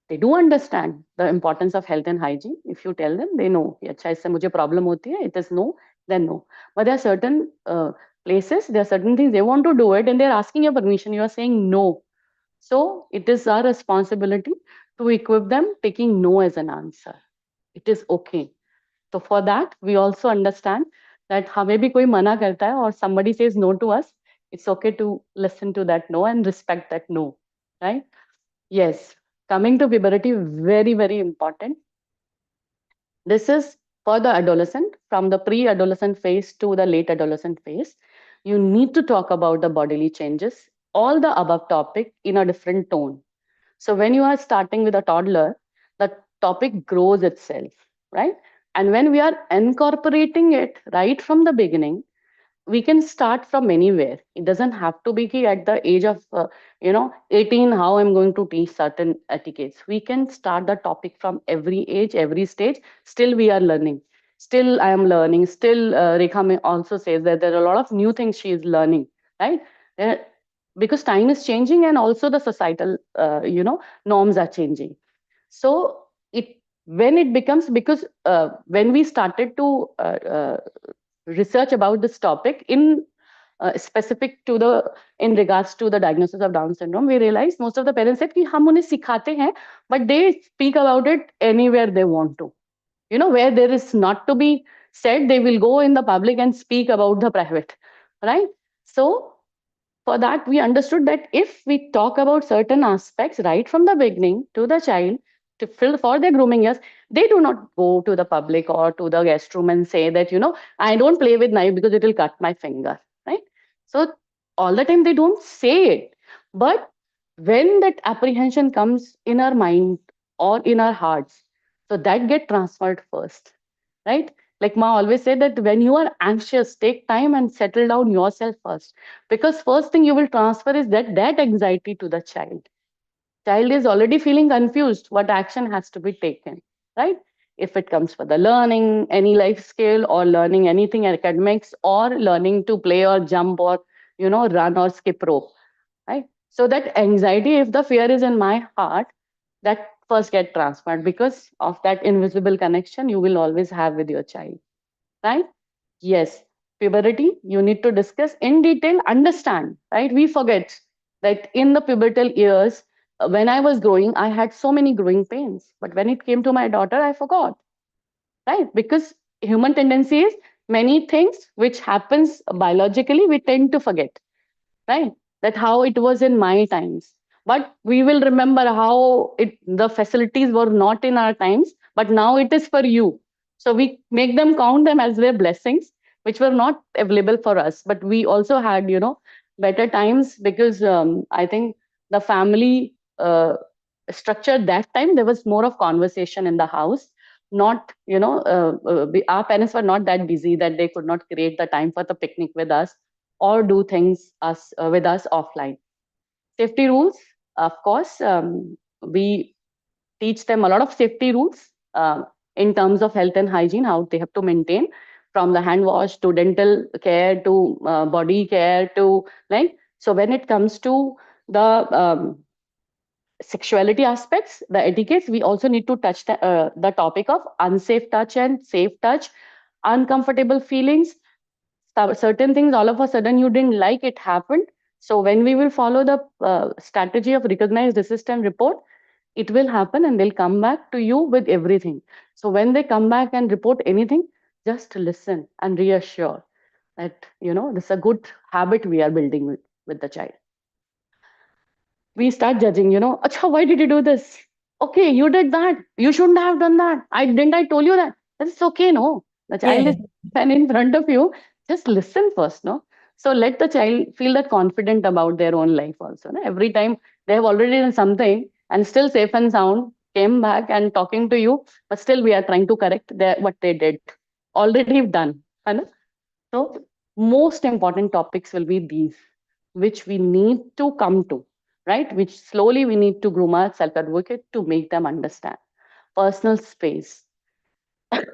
They do understand the importance of health and hygiene. If you tell them, they know, "कि अच्छा इससे मुझे problem होती है," it is no, then no. But there are certain places, there are certain things they want to do it and they're asking your permission, you are saying no. So it is our responsibility to equip them taking no as an answer. It is okay. So for that, we also understand that हमें भी कोई मना करता है or somebody says no to us, it's okay to listen to that no and respect that no, right? Yes. Coming to puberty, very, very important. This is for the adolescent, from the pre-adolescent phase to the late adolescent phase. You need to talk about the bodily changes, all the above topic in a different tone. So when you are starting with a toddler, the topic grows itself, right? And when we are incorporating it right from the beginning, we can start from anywhere. It doesn't have to be at the age of 18 how I'm going to teach certain etiquettes. We can start the topic from every age, every stage. Still we are learning. Still I am learning. Still Rekha may also says that there are a lot of new things she is learning, right? There, because time is changing and also the societal norms are changing. So it when it becomes, because when we started to research about this topic in specific to the in regards to the diagnosis of Down syndrome, we realized most of the parents said कि हम उन्हें सिखाते हैं, but they speak about it anywhere they want to. Where there is not to be said, they will go in the public and speak about the private, right? So for that, we understood that if we talk about certain aspects right from the beginning to the child to fill for their grooming years, they do not go to the public or to the guest room and say that, I don't play with knife because it will cut my finger, right? So all the time they don't say it. But when that apprehension comes in our mind or in our hearts, so that get transferred first, right? Like Ma always said that when you are anxious, take time and settle down yourself first, because first thing you will transfer is that anxiety to the child. Child is already feeling confused what action has to be taken, right? if it comes for the learning any life skill or learning anything academics or learning to play or jump or run or skip rope, right? So that anxiety, if the fear is in my heart, that first get transferred because of that invisible connection you will always have with your child, right? Yes, puberty, you need to discuss in detail, understand, right? We forget that in the pubertal years, when I was growing, I had so many growing pains. But when it came to my daughter, I forgot, right? Because human tendency is many things which happens biologically, we tend to forget, right? That how it was in my times. But we will remember how the facilities were not in our times, but now it is for you. So we make them count them as their blessings, which were not available for us. But we also had, better times because I think the family structure that time there was more of conversation in the house. Not, our parents were not that busy that they could not create the time for the picnic with us or do things with us offline. Safety rules, of course, we teach them a lot of safety rules in terms of health and hygiene, how they have to maintain from the hand wash to dental care to body care to like. So when it comes to the sexuality aspects, the etiquettes, we also need to touch the topic of unsafe touch and safe touch, uncomfortable feelings, certain things all of a sudden you didn't like it happened. So when we will follow the strategy of recognize, resist, and report, it will happen and they'll come back to you with everything. So when they come back and report anything, just listen and reassure that this is a good habit we are building with the child. We start judging, Acha, why did you do this? Okay, you did that. You shouldn't have done that. I told you that. That's okay, no. The child Yes. is and in front of you. Just listen first, no. So let the child feel that confident about their own life also. No? Every time they have already done something and still safe and sound, came back and talking to you, but still we are trying to correct what they did. Already done. है ना? So most important topics will be these, which we need to come to, right? Which slowly we need to groom our self-advocate to make them understand. Personal space,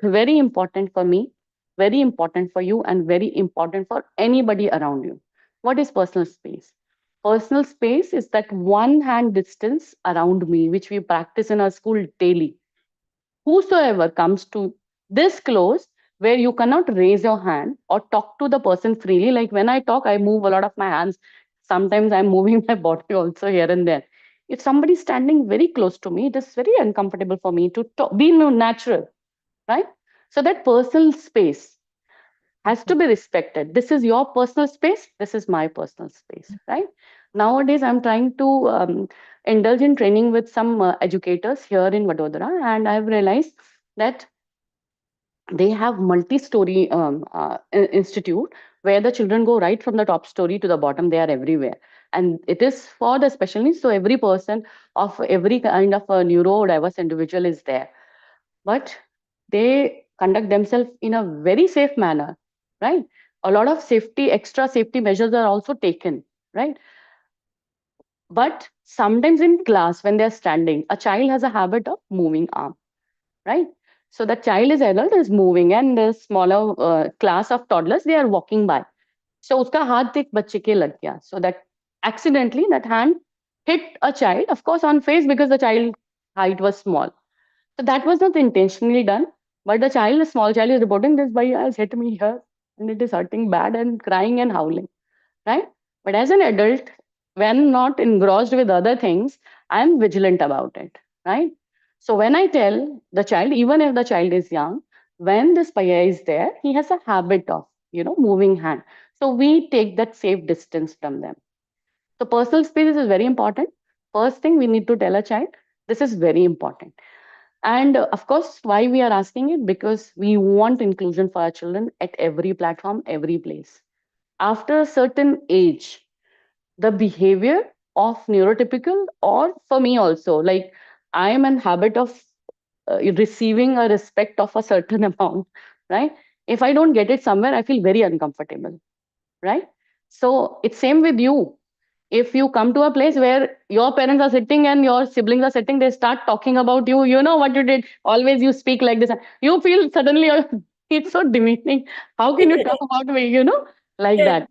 very important for me, very important for you, and very important for anybody around you. What is personal space? Personal space is that one hand distance around me, which we practice in our school daily. Whosoever comes to this close, where you cannot raise your hand or talk to the person freely, like when I talk, I move a lot of my hands. Sometimes I'm moving my body also here and there. If somebody's standing very close to me, it is very uncomfortable for me to talk, be natural, right? So that personal space has to be respected. This is your personal space. This is my personal space, right? Nowadays, I'm trying to indulge in training with some educators here in Vadodara, and I've realized that they have multi-story institute where the children go right from the top story to the bottom. They are everywhere, and it is for the special needs. So every person of every kind of a neurodiverse individual is there, but they conduct themselves in a very safe manner, right? A lot of safety, extra safety measures are also taken, right? But sometimes in class, when they're standing, a child has a habit of moving arm, right? So the child is adult, is moving, and the smaller class of toddlers, they are walking by. So uska haath ek bachche ke lag gaya. So that accidentally that hand hit a child, of course, on face because the child height was small. So that was not intentionally done, but the child, a small child, is reporting this by has hit me here and it is hurting bad and crying and howling, right? But as an adult, when not engrossed with other things, I'm vigilant about it, right? So when I tell the child, even if the child is young, when this paya is there, he has a habit of, moving hand. So we take that safe distance from them. So personal space is very important. First thing we need to tell a child, this is very important. And of course, why we are asking it? Because we want inclusion for our children at every platform, every place. After a certain age, the behavior of neurotypical, or for me also, like I am in habit of receiving a respect of a certain amount, right? If I don't get it somewhere, I feel very uncomfortable, right? So it's same with you. If you come to a place where your parents are sitting and your siblings are sitting, they start talking about you. You know what you did. Always you speak like this. You feel suddenly it's so demeaning. How can you talk about me? Like that.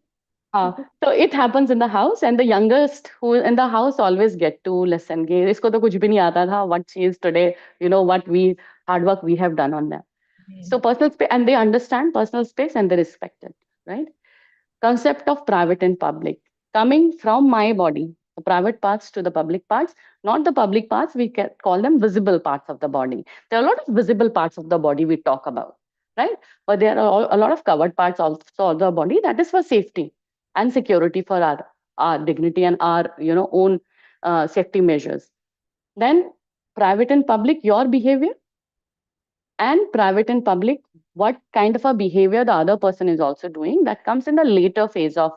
Uh, so it happens in the house, and the youngest who in the house always get to listen. कि इसको तो कुछ भी नहीं आता था. What she is today, what we hard work we have done on them. So personal space, and they understand personal space and they respect it, right? Concept of private and public, coming from my body, the private parts to the public parts. Not the public parts, we can call them visible parts of the body. There are a lot of visible parts of the body we talk about, right? But there are a lot of covered parts also of the body, that is for safety and security, for our dignity and our own safety measures. Then private and public, your behavior, and private and public, what kind of a behavior the other person is also doing, that comes in the later phase of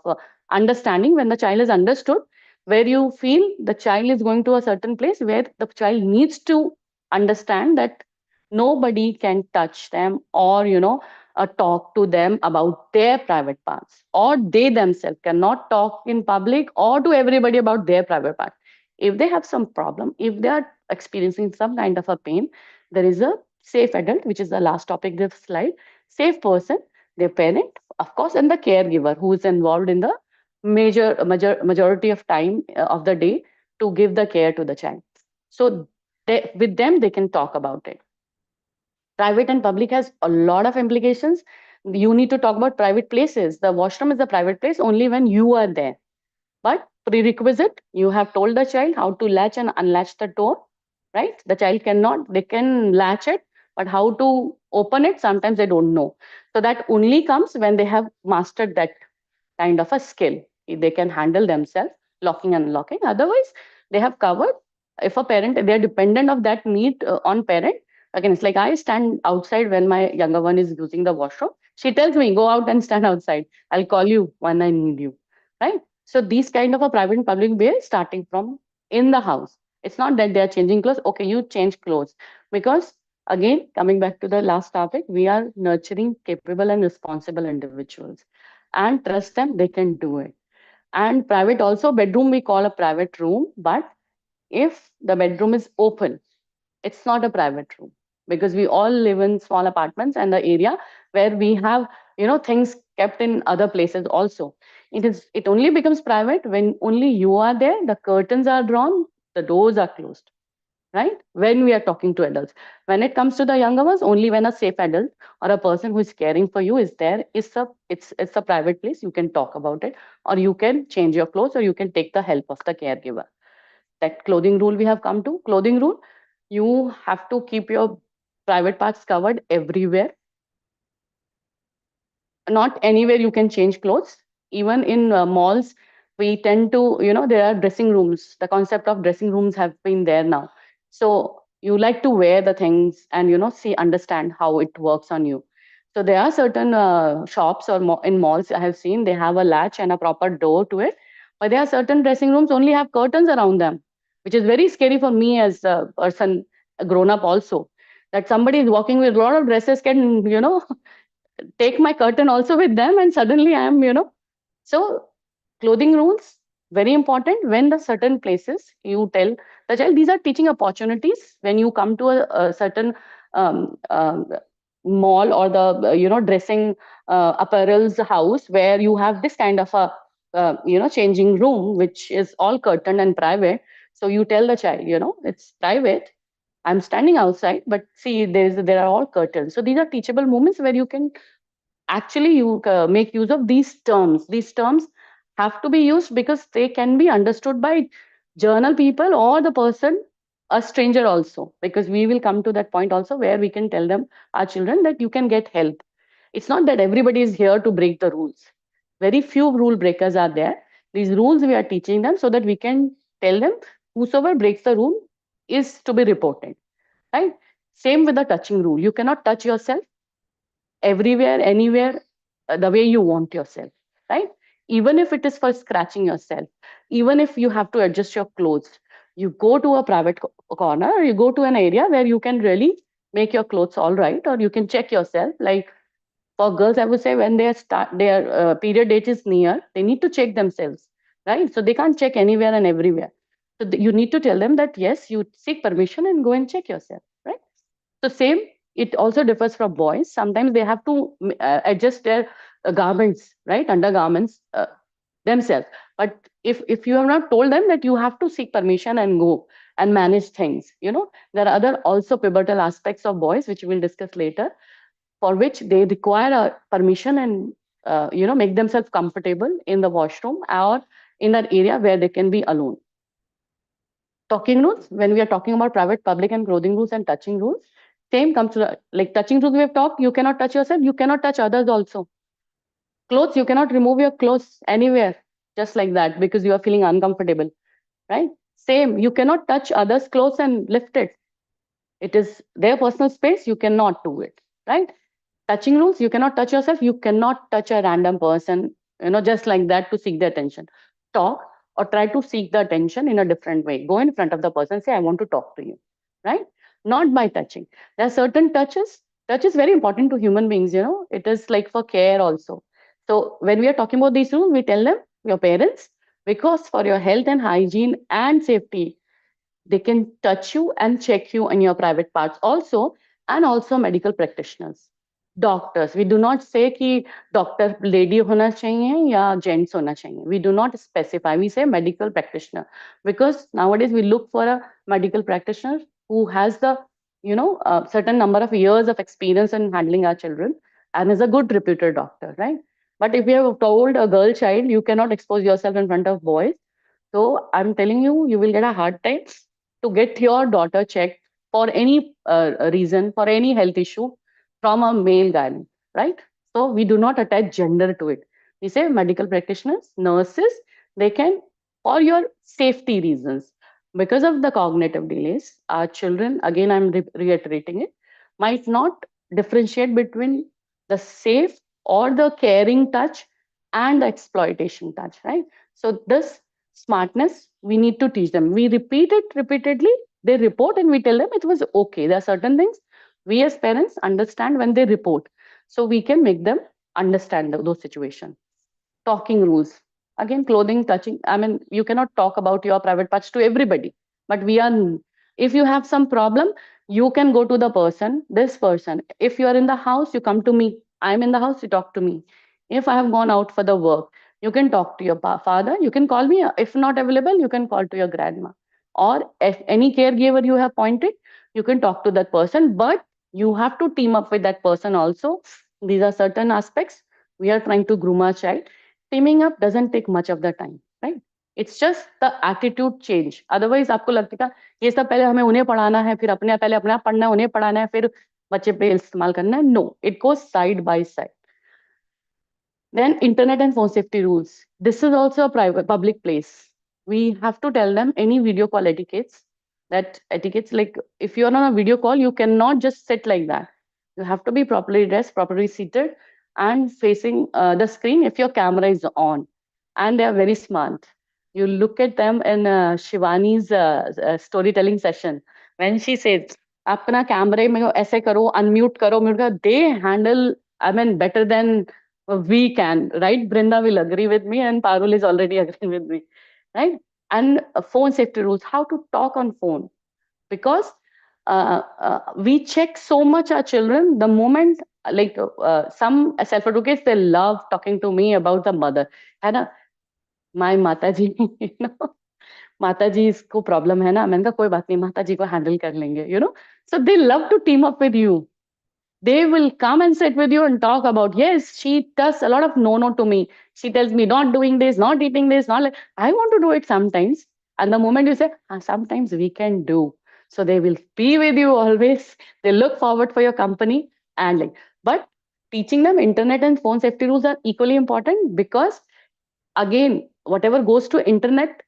understanding, when the child is understood, where you feel the child is going to a certain place where the child needs to understand that nobody can touch them, or talk to them about their private parts, or they themselves cannot talk in public or to everybody about their private parts. If they have some problem, if they are experiencing some kind of a pain, there is a safe adult, which is the last topic this slide, safe person, their parent, of course, and the caregiver who is involved in the majority of time of the day to give the care to the child. So with them, they can talk about it. Private and public has a lot of implications. You need to talk about private places. The washroom is a private place only when you are there. But prerequisite, you have told the child how to latch and unlatch the door, right? The child cannot, they can latch it, but how to open it, sometimes they don't know. So that only comes when they have mastered that kind of a skill. They can handle themselves, locking and unlocking. Otherwise, they have covered. If a parent, they are dependent of that need on parent. Again, it's like I stand outside when my younger one is using the washroom. She tells me, go out and stand outside. I'll call you when I need you, right? So these kind of a private and public way starting from in the house. It's not that they are changing clothes. Okay, you change clothes, because again, coming back to the last topic, we are nurturing capable and responsible individuals, and trust them, they can do it. And private also, bedroom we call a private room, but if the bedroom is open, it's not a private room, because we all live in small apartments and the area where we have things kept in other places also. It only becomes private when only you are there, the curtains are drawn, the doors are closed, right? When we are talking to adults. When it comes to the younger ones, only when a safe adult or a person who is caring for you is there, it's a private place, you can talk about it, or you can change your clothes, or you can take the help of the caregiver. That clothing rule we have come to. Clothing rule, you have to keep your private parts covered everywhere. Not anywhere you can change clothes. Even in malls, we tend to, there are dressing rooms. The concept of dressing rooms have been there now. So you like to wear the things and, see, understand how it works on you. So there are certain shops or in malls I have seen, they have a latch and a proper door to it. But there are certain dressing rooms only have curtains around them, which is very scary for me as a person, a grown up also. That somebody is walking with a lot of dresses can, take my curtain also with them, and suddenly I am, so clothing rules very important. When the certain places, you tell the child, these are teaching opportunities. When you come to a certain um, um, mall, or the dressing apparel's house, where you have this kind of a changing room which is all curtained and private, so you tell the child, it's private, I'm standing outside, but see, there are all curtains. So these are teachable moments where you can actually you make use of these terms. These terms have to be used because they can be understood by journal people or the person, a stranger also, because we will come to that point also where we can tell them, our children, that you can get help. It's not that everybody is here to break the rules. Very few rule breakers are there. These rules we are teaching them so that we can tell them, whosoever breaks the rule is to be reported, right? Same with the touching rule. You cannot touch yourself everywhere, anywhere, the way you want yourself, right? Even if it is for scratching yourself, even if you have to adjust your clothes, you go to a private corner, or you go to an area where you can really make your clothes all right, or you can check yourself. Like for girls, I would say when their period date is near, they need to check themselves, right? So they can't check anywhere and everywhere. So you need to tell them that yes, you seek permission and go and check yourself, right? So same, it also differs from boys. Sometimes they have to adjust their garments, right, undergarments themselves. But if you have not told them that you have to seek permission and go and manage things, there are other also pivotal aspects of boys which we will discuss later, for which they require a permission and make themselves comfortable in the washroom or in that area where they can be alone. Talking rules, when we are talking about private, public, and clothing rules and touching rules, same comes to like touching rules we have talked. You cannot touch yourself, you cannot touch others also. Clothes, you cannot remove your clothes anywhere just like that because you are feeling uncomfortable, right? Same, you cannot touch others' clothes and lift it. It is their personal space, you cannot do it, right? Touching rules, you cannot touch yourself, you cannot touch a random person, just like that to seek their attention. Talk or try to seek the attention in a different way. Go in front of the person, say, I want to talk to you, right? Not by touching. There are certain touches. Touch is very important to human beings, it is like for care also. So when we are talking about these rules, we tell them, your parents, because for your health and hygiene and safety, they can touch you and check you in your private parts also, and also medical practitioners. Doctors, we do not say कि doctor lady होना चाहिए या gents होना चाहिए. We do not specify. We say medical practitioner because nowadays we look for a medical practitioner who has the certain number of years of experience in handling our children and is a good reputed doctor, right? But if you have told a girl child you cannot expose yourself in front of boys, so I'm telling you, you will get a hard time to get your daughter checked for any reason, for any health issue from a male gynae, right? So we do not attach gender to it. We say medical practitioners, nurses, they can, for your safety reasons, because of the cognitive delays, our children, again, I'm reiterating it, might not differentiate between the safe or the caring touch and the exploitation touch, right? So this smartness, we need to teach them. We repeat it repeatedly, they report and we tell them it was okay. There are certain things we as parents understand when they report, so we can make them understand those situations. Talking rules, again, clothing, touching, I mean, you cannot talk about your private parts to everybody, but we are, if you have some problem, you can go to the person, this person. If you are in the house, you come to me. I'm in the house, you talk to me. If I have gone out for the work, you can talk to your father, you can call me. If not available, you can call to your grandma, or if any caregiver you have pointed, you can talk to that person, but you have to team up with that person also. These are certain aspects we are trying to groom our child. Teaming up doesn't take much of the time, right? It's just the attitude change. Otherwise आपको लगता है ये सब पहले हमें उन्हें पढ़ाना है, फिर अपने पहले अपना पढ़ना है, उन्हें पढ़ाना है, फिर बच्चे पे इस्तेमाल करना है. No, it goes side by side. Then internet and phone safety rules. This is also a private public place. We have to tell them any video call etiquettes. That etiquettes, like if you're on a video call, you cannot just sit like that. You have to be properly dressed, properly seated, and facing the screen if your camera is on. And they are very smart. You look at them in Shivani's storytelling session when she says, "अपना कैमरे में ऐसे करो, unmute करो, mute करो." They handle, I mean, better than we can, right? Brinda will agree with me, and Parul is already agreeing with me, right? And phone safety rules, how to talk on phone, because we check so much our children. The moment, like some self advocates, they love talking to me about the mother, है ना? My Mataji, माता जी इसको problem है ना, मैंने कहा कोई बात नहीं, माता जी को हैंडल कर लेंगे, so they love to team up with you. They will come and sit with you and talk about, yes, she does a lot of no to me. She tells me not doing this, not eating this, not like, I want to do it sometimes. And the moment you say, sometimes we can do. So they will be with you always. They look forward for your company. And like, but teaching them internet and phone safety rules are equally important because again, whatever goes to internet,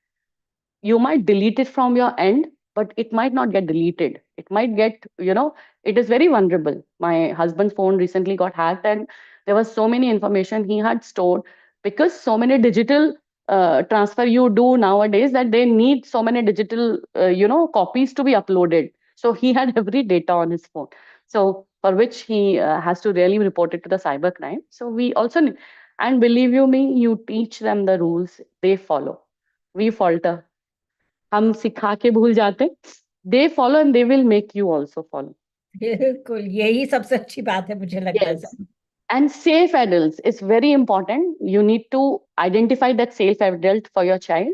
you might delete it from your end, but it might not get deleted. It might get, it is very vulnerable. My husband's phone recently got hacked, and there was so many information he had stored because so many digital transfer you do nowadays that they need so many digital, copies to be uploaded. So he had every data on his phone. So for which he has to really report it to the cybercrime. So we also, and believe you me, you teach them the rules, they follow. We falter. हम सिखा के भूल जाते. They follow and they will make you also follow. बिल्कुल, यही सबसे अच्छी बात है मुझे लगता है Yes. Sir. And safe adults is very important. You need to identify that safe adult for your child.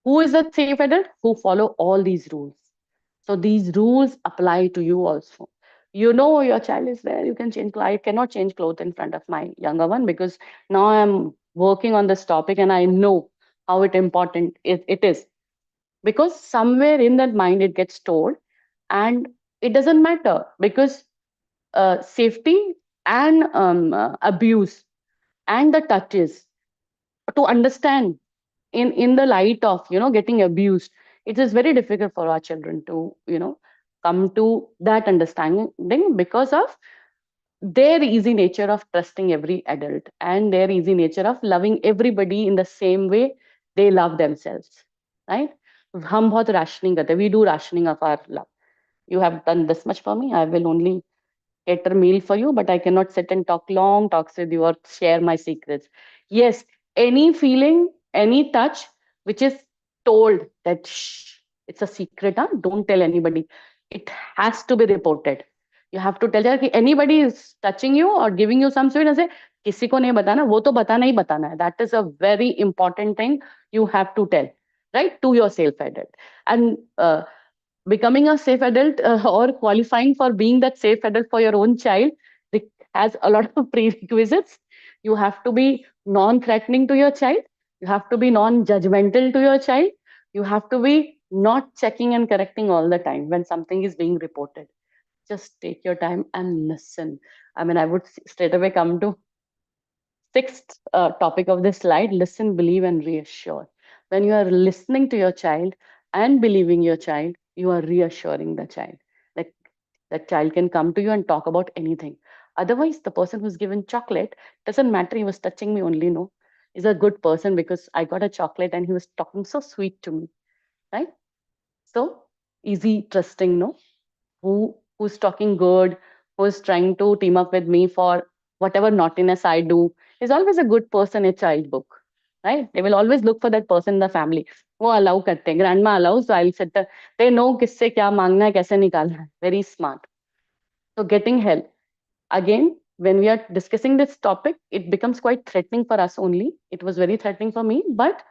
Who is a safe adult? Who follow all these rules. So these rules apply to you also. You know your child is there, you can change clothes. I cannot change clothes in front of my younger one because now I'm working on this topic and I know how important it is. Because somewhere in that mind it gets stored and it doesn't matter because safety and abuse and the touches to understand in the light of getting abused, it is very difficult for our children to come to that understanding because of their easy nature of trusting every adult and their easy nature of loving everybody in the same way they love themselves, right? हम बहुत rationing करते हैं. We do rationing of our love. You have done this much for me, I will only cater meal for you, but I cannot sit and talk long talks with you or share my secrets. Yes, any feeling, any touch which is told that shh, it's a secret, huh? Don't tell anybody. It has to be reported. You have to tell that anybody is touching you or giving you some sweet and say, किसी को नहीं बताना, वो तो बताना ही बताना है. That is a very important thing you have to tell, right, to your self adult. And becoming a safe adult or qualifying for being that safe adult for your own child has a lot of prerequisites. You have to be non-threatening to your child. You have to be non-judgmental to your child. You have to be not checking and correcting all the time when something is being reported. Just take your time and listen. I mean, I would straight away come to sixth topic of this slide: listen, believe, and reassure. When you are listening to your child and believing your child, you are reassuring the child. Like that child can come to you and talk about anything. Otherwise, the person who's given chocolate doesn't matter. He was touching me only, no. He's a good person because I got a chocolate and he was talking so sweet to me, right? So easy, trusting, no, who's talking good, who's trying to team up with me for whatever naughtiness I do, is always a good person in child book, right? They will always look for that person in the family. वो allow करते हैं, grandma allows, so I'll sit there. They know किससे क्या मांगना है, कैसे निकालना है. Very smart. So getting help. Again, when we are discussing this topic, it becomes quite threatening for us only. It was very threatening for me, but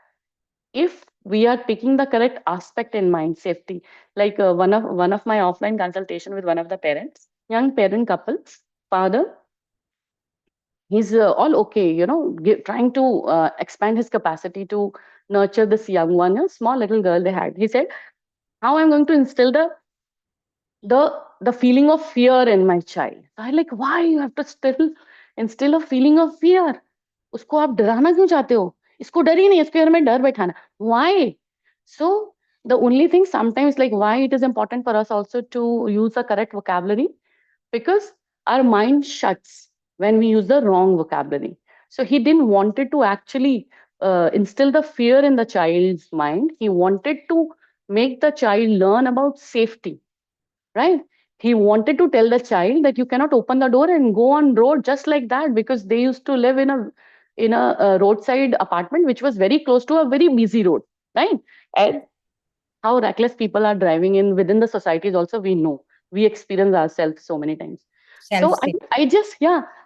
if we are taking the correct aspect in mind, safety, like one of my offline consultation with one of the parents, young parent couples, father, he's all okay, trying to expand his capacity to nurture this young one, a small little girl they had. He said, how I'm going to instill the feeling of fear in my child. I like, why you have to still instill a feeling of fear? उसको आप डराना क्यों चाहते हो? इसको डर ही नहीं, इसके घर में डर बैठाना. Why? So the only thing sometimes, like, why it is important for us also to use the correct vocabulary, because our mind shuts when we use the wrong vocabulary. So he didn't wanted to actually instill the fear in the child's mind. He wanted to make the child learn about safety, right? He wanted to tell the child that you cannot open the door and go on road just like that, because they used to live in a roadside apartment which was very close to a very busy road, right? And how reckless people are driving in within the societies also, we know, we experience ourselves so many times. Self So से।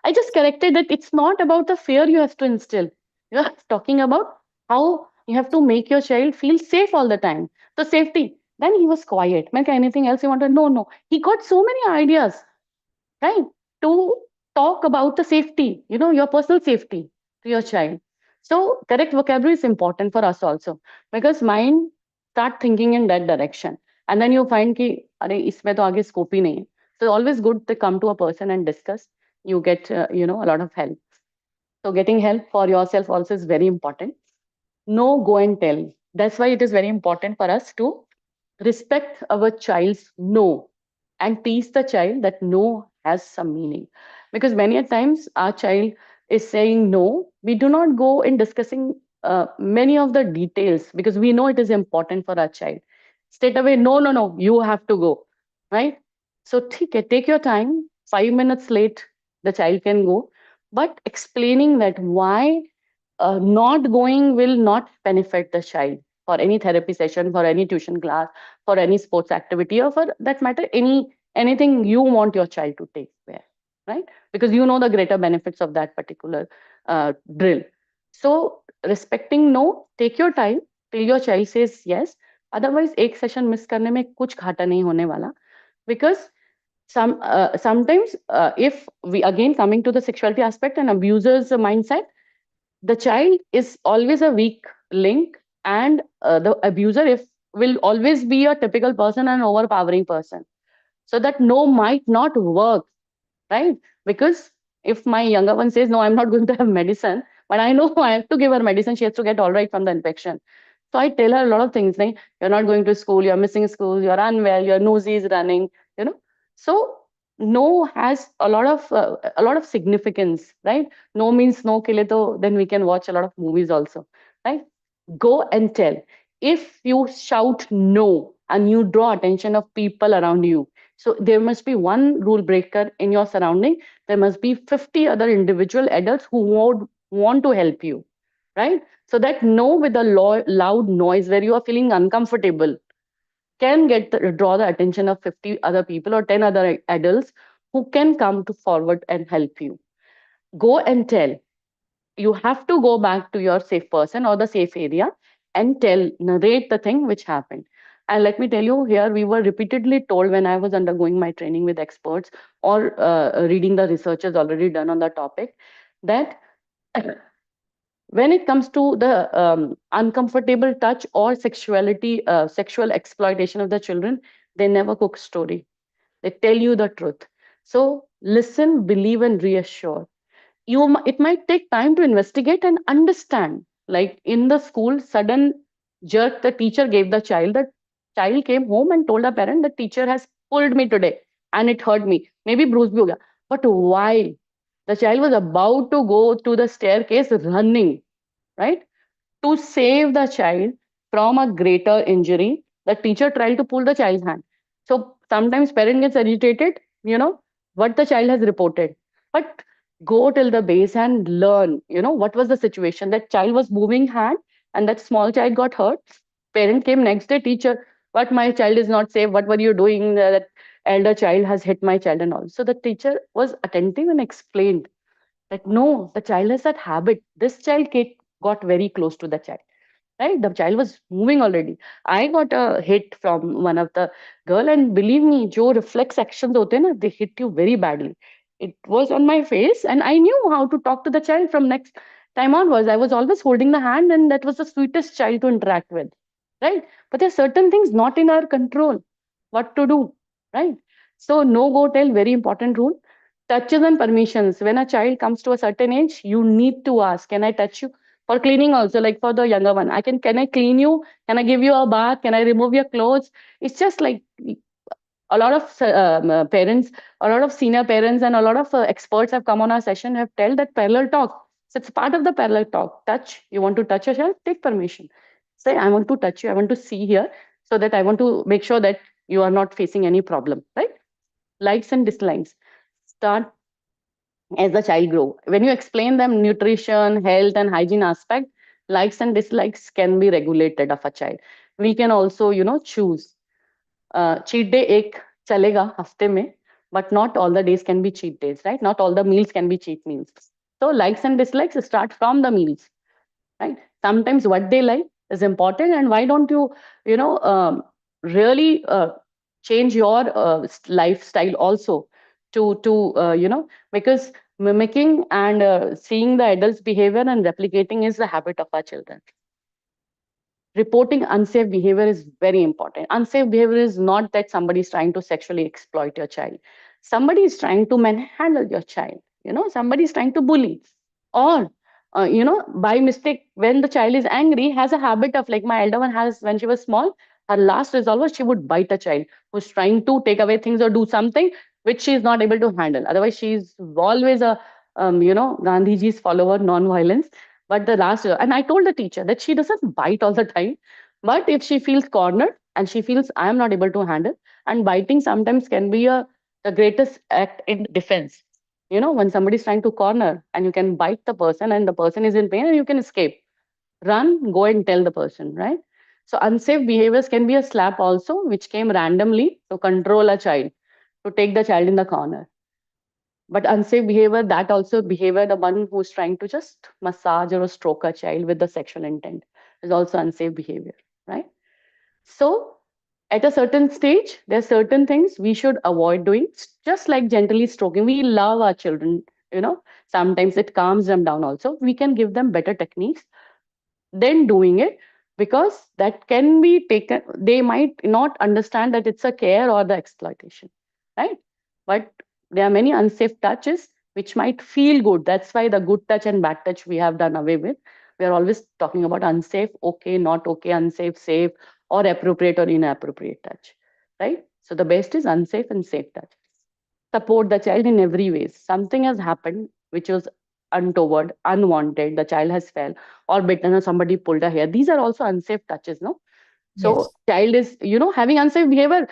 I just corrected that it's not about the fear you have to instill. You are talking about how you have to make your child feel safe all the time. So safety. Then he was quiet. Like anything else he wanted? No, no. He got so many ideas, right? To talk about the safety, your personal safety to your child. So correct vocabulary is important for us also, because mind start thinking in that direction. And then you find कि अरे इसमें तो आगे scope ही नहीं है. So always good to come to a person and discuss. You get a lot of help. So getting help for yourself also is very important. No, go and tell. That's why it is very important for us to respect our child's no and teach the child that no has some meaning. Because many a times our child is saying no, we do not go in discussing many of the details because we know it is important for our child. Straight away, no, no, no, you have to go, right? So take your time. 5 minutes late, the child can go, but explaining that why not going will not benefit the child for any therapy session, for any tuition class, for any sports activity, or for that matter, anything you want your child to take there, right? Because you know the greater benefits of that particular drill. So respecting no, take your time till your child says yes. Otherwise, एक session miss करने में कुछ घाटा नहीं होने वाला, because sometimes if we again coming to the sexuality aspect and abusers mindset, the child is always a weak link, and the abuser if will always be a typical person and overpowering person, so that no might not work, right? Because if my younger one says no, I'm not going to have medicine, but I know I have to give her medicine, she has to get all right from the infection. So I tell her a lot of things like, you're not going to school, you're missing school, you're unwell, your nose is running, you know. So no has a lot of significance, right? No means no ke liye to then we can watch a lot of movies also, right? Go and tell. If you shout no and you draw attention of people around you, so there must be one rule breaker in your surrounding, there must be 50 other individual adults who would want to help you, right? So that no with a loud noise where you are feeling uncomfortable can draw the attention of 50 other people or 10 other adults who can come to forward and help you. Go and tell. You have to go back to your safe person or the safe area and tell, narrate the thing which happened. And let me tell you, here we were repeatedly told when I was undergoing my training with experts or reading the researches already done on the topic, that when it comes to the uncomfortable touch or sexuality, sexual exploitation of the children, they never cook story. They tell you the truth. So listen, believe, and reassure. It might take time to investigate and understand. Like in the school, sudden jerk the teacher gave the child. The child came home and told the parent, the teacher has pulled me today and it hurt me. Maybe bruise bhi ho gaya. But why? The child was about to go to the staircase running, right? To save the child from a greater injury, the teacher tried to pull the child's hand. So sometimes parent gets agitated, what the child has reported. But go till the base and learn, what was the situation. That child was moving hand and that small child got hurt. Parent came next day, teacher, what, my child is not safe. What were you doing? That elder child has hit my child and all. So the teacher was attentive and explained that no, the child has that habit. This child got very close to the child, right? The child was moving already. I got a hit from one of the girl, and believe me, jo reflex actions hote na, they hit you very badly. It was on my face, and I knew how to talk to the child from next time onwards. I was always holding the hand, and that was the sweetest child to interact with, right? But there are certain things not in our control. What to do, right? So no go tell, very important rule. Touches and permissions. When a child comes to a certain age, you need to ask, can I touch you? For cleaning also, like for the younger one, can I clean you? Can I give you a bath? Can I remove your clothes? It's just like a lot of parents, a lot of senior parents, and a lot of experts have come on our session, have told that parallel talk. So it's part of the parallel talk. Touch. You want to touch a child? Take permission. Say, I want to touch you. I want to see here, so that I want to make sure that you are not facing any problem. Right? Likes and dislikes. Start as the child grow. When you explain them nutrition, health, and hygiene aspect, likes and dislikes can be regulated of a child. We can also, choose. Cheat day ek chalega hafte mein, but not all the days can be cheat days, right? Not all the meals can be cheat meals. So likes and dislikes start from the meals, right? Sometimes what they like is important, and why don't you, you know, really change your lifestyle also to because mimicking and seeing the adults' behavior and replicating is the habit of our children. Reporting unsafe behavior is very important. Unsafe behavior is not that somebody is trying to sexually exploit your child. Somebody is trying to manhandle your child. Somebody is trying to bully. Or, by mistake, when the child is angry, has a habit of, like my elder one has when she was small, her last resolve was she would bite a child who's trying to take away things or do something which she is not able to handle. Otherwise, she's always a, Gandhiji's follower, non-violence. But the last, and I told the teacher that she doesn't bite all the time, but if she feels cornered and she feels I am not able to handle, and biting sometimes can be the greatest act in defense. When somebody is trying to corner and you can bite the person and the person is in pain and you can escape, run, go and tell the person, right? So unsafe behaviors can be a slap also, which came randomly to control a child, to take the child in the corner. But unsafe behavior, that also behavior, the one who's trying to just massage or stroke a child with the sexual intent, is also unsafe behavior, right? So at a certain stage, there are certain things we should avoid doing, just like gently stroking. We love our children, sometimes it calms them down also. We can give them better techniques then doing it, because that can be taken, they might not understand that it's a care or the exploitation, right? But there are many unsafe touches which might feel good. That's why the good touch and bad touch we have done away with. We are always talking about unsafe, okay, not okay, unsafe, safe, or appropriate or inappropriate touch, right? So the best is unsafe and safe touch. Support the child in every way. Something has happened which was untoward, unwanted, the child has fell or bitten or somebody pulled a hair. These are also unsafe touches, no? So Yes. child is, having unsafe behavior,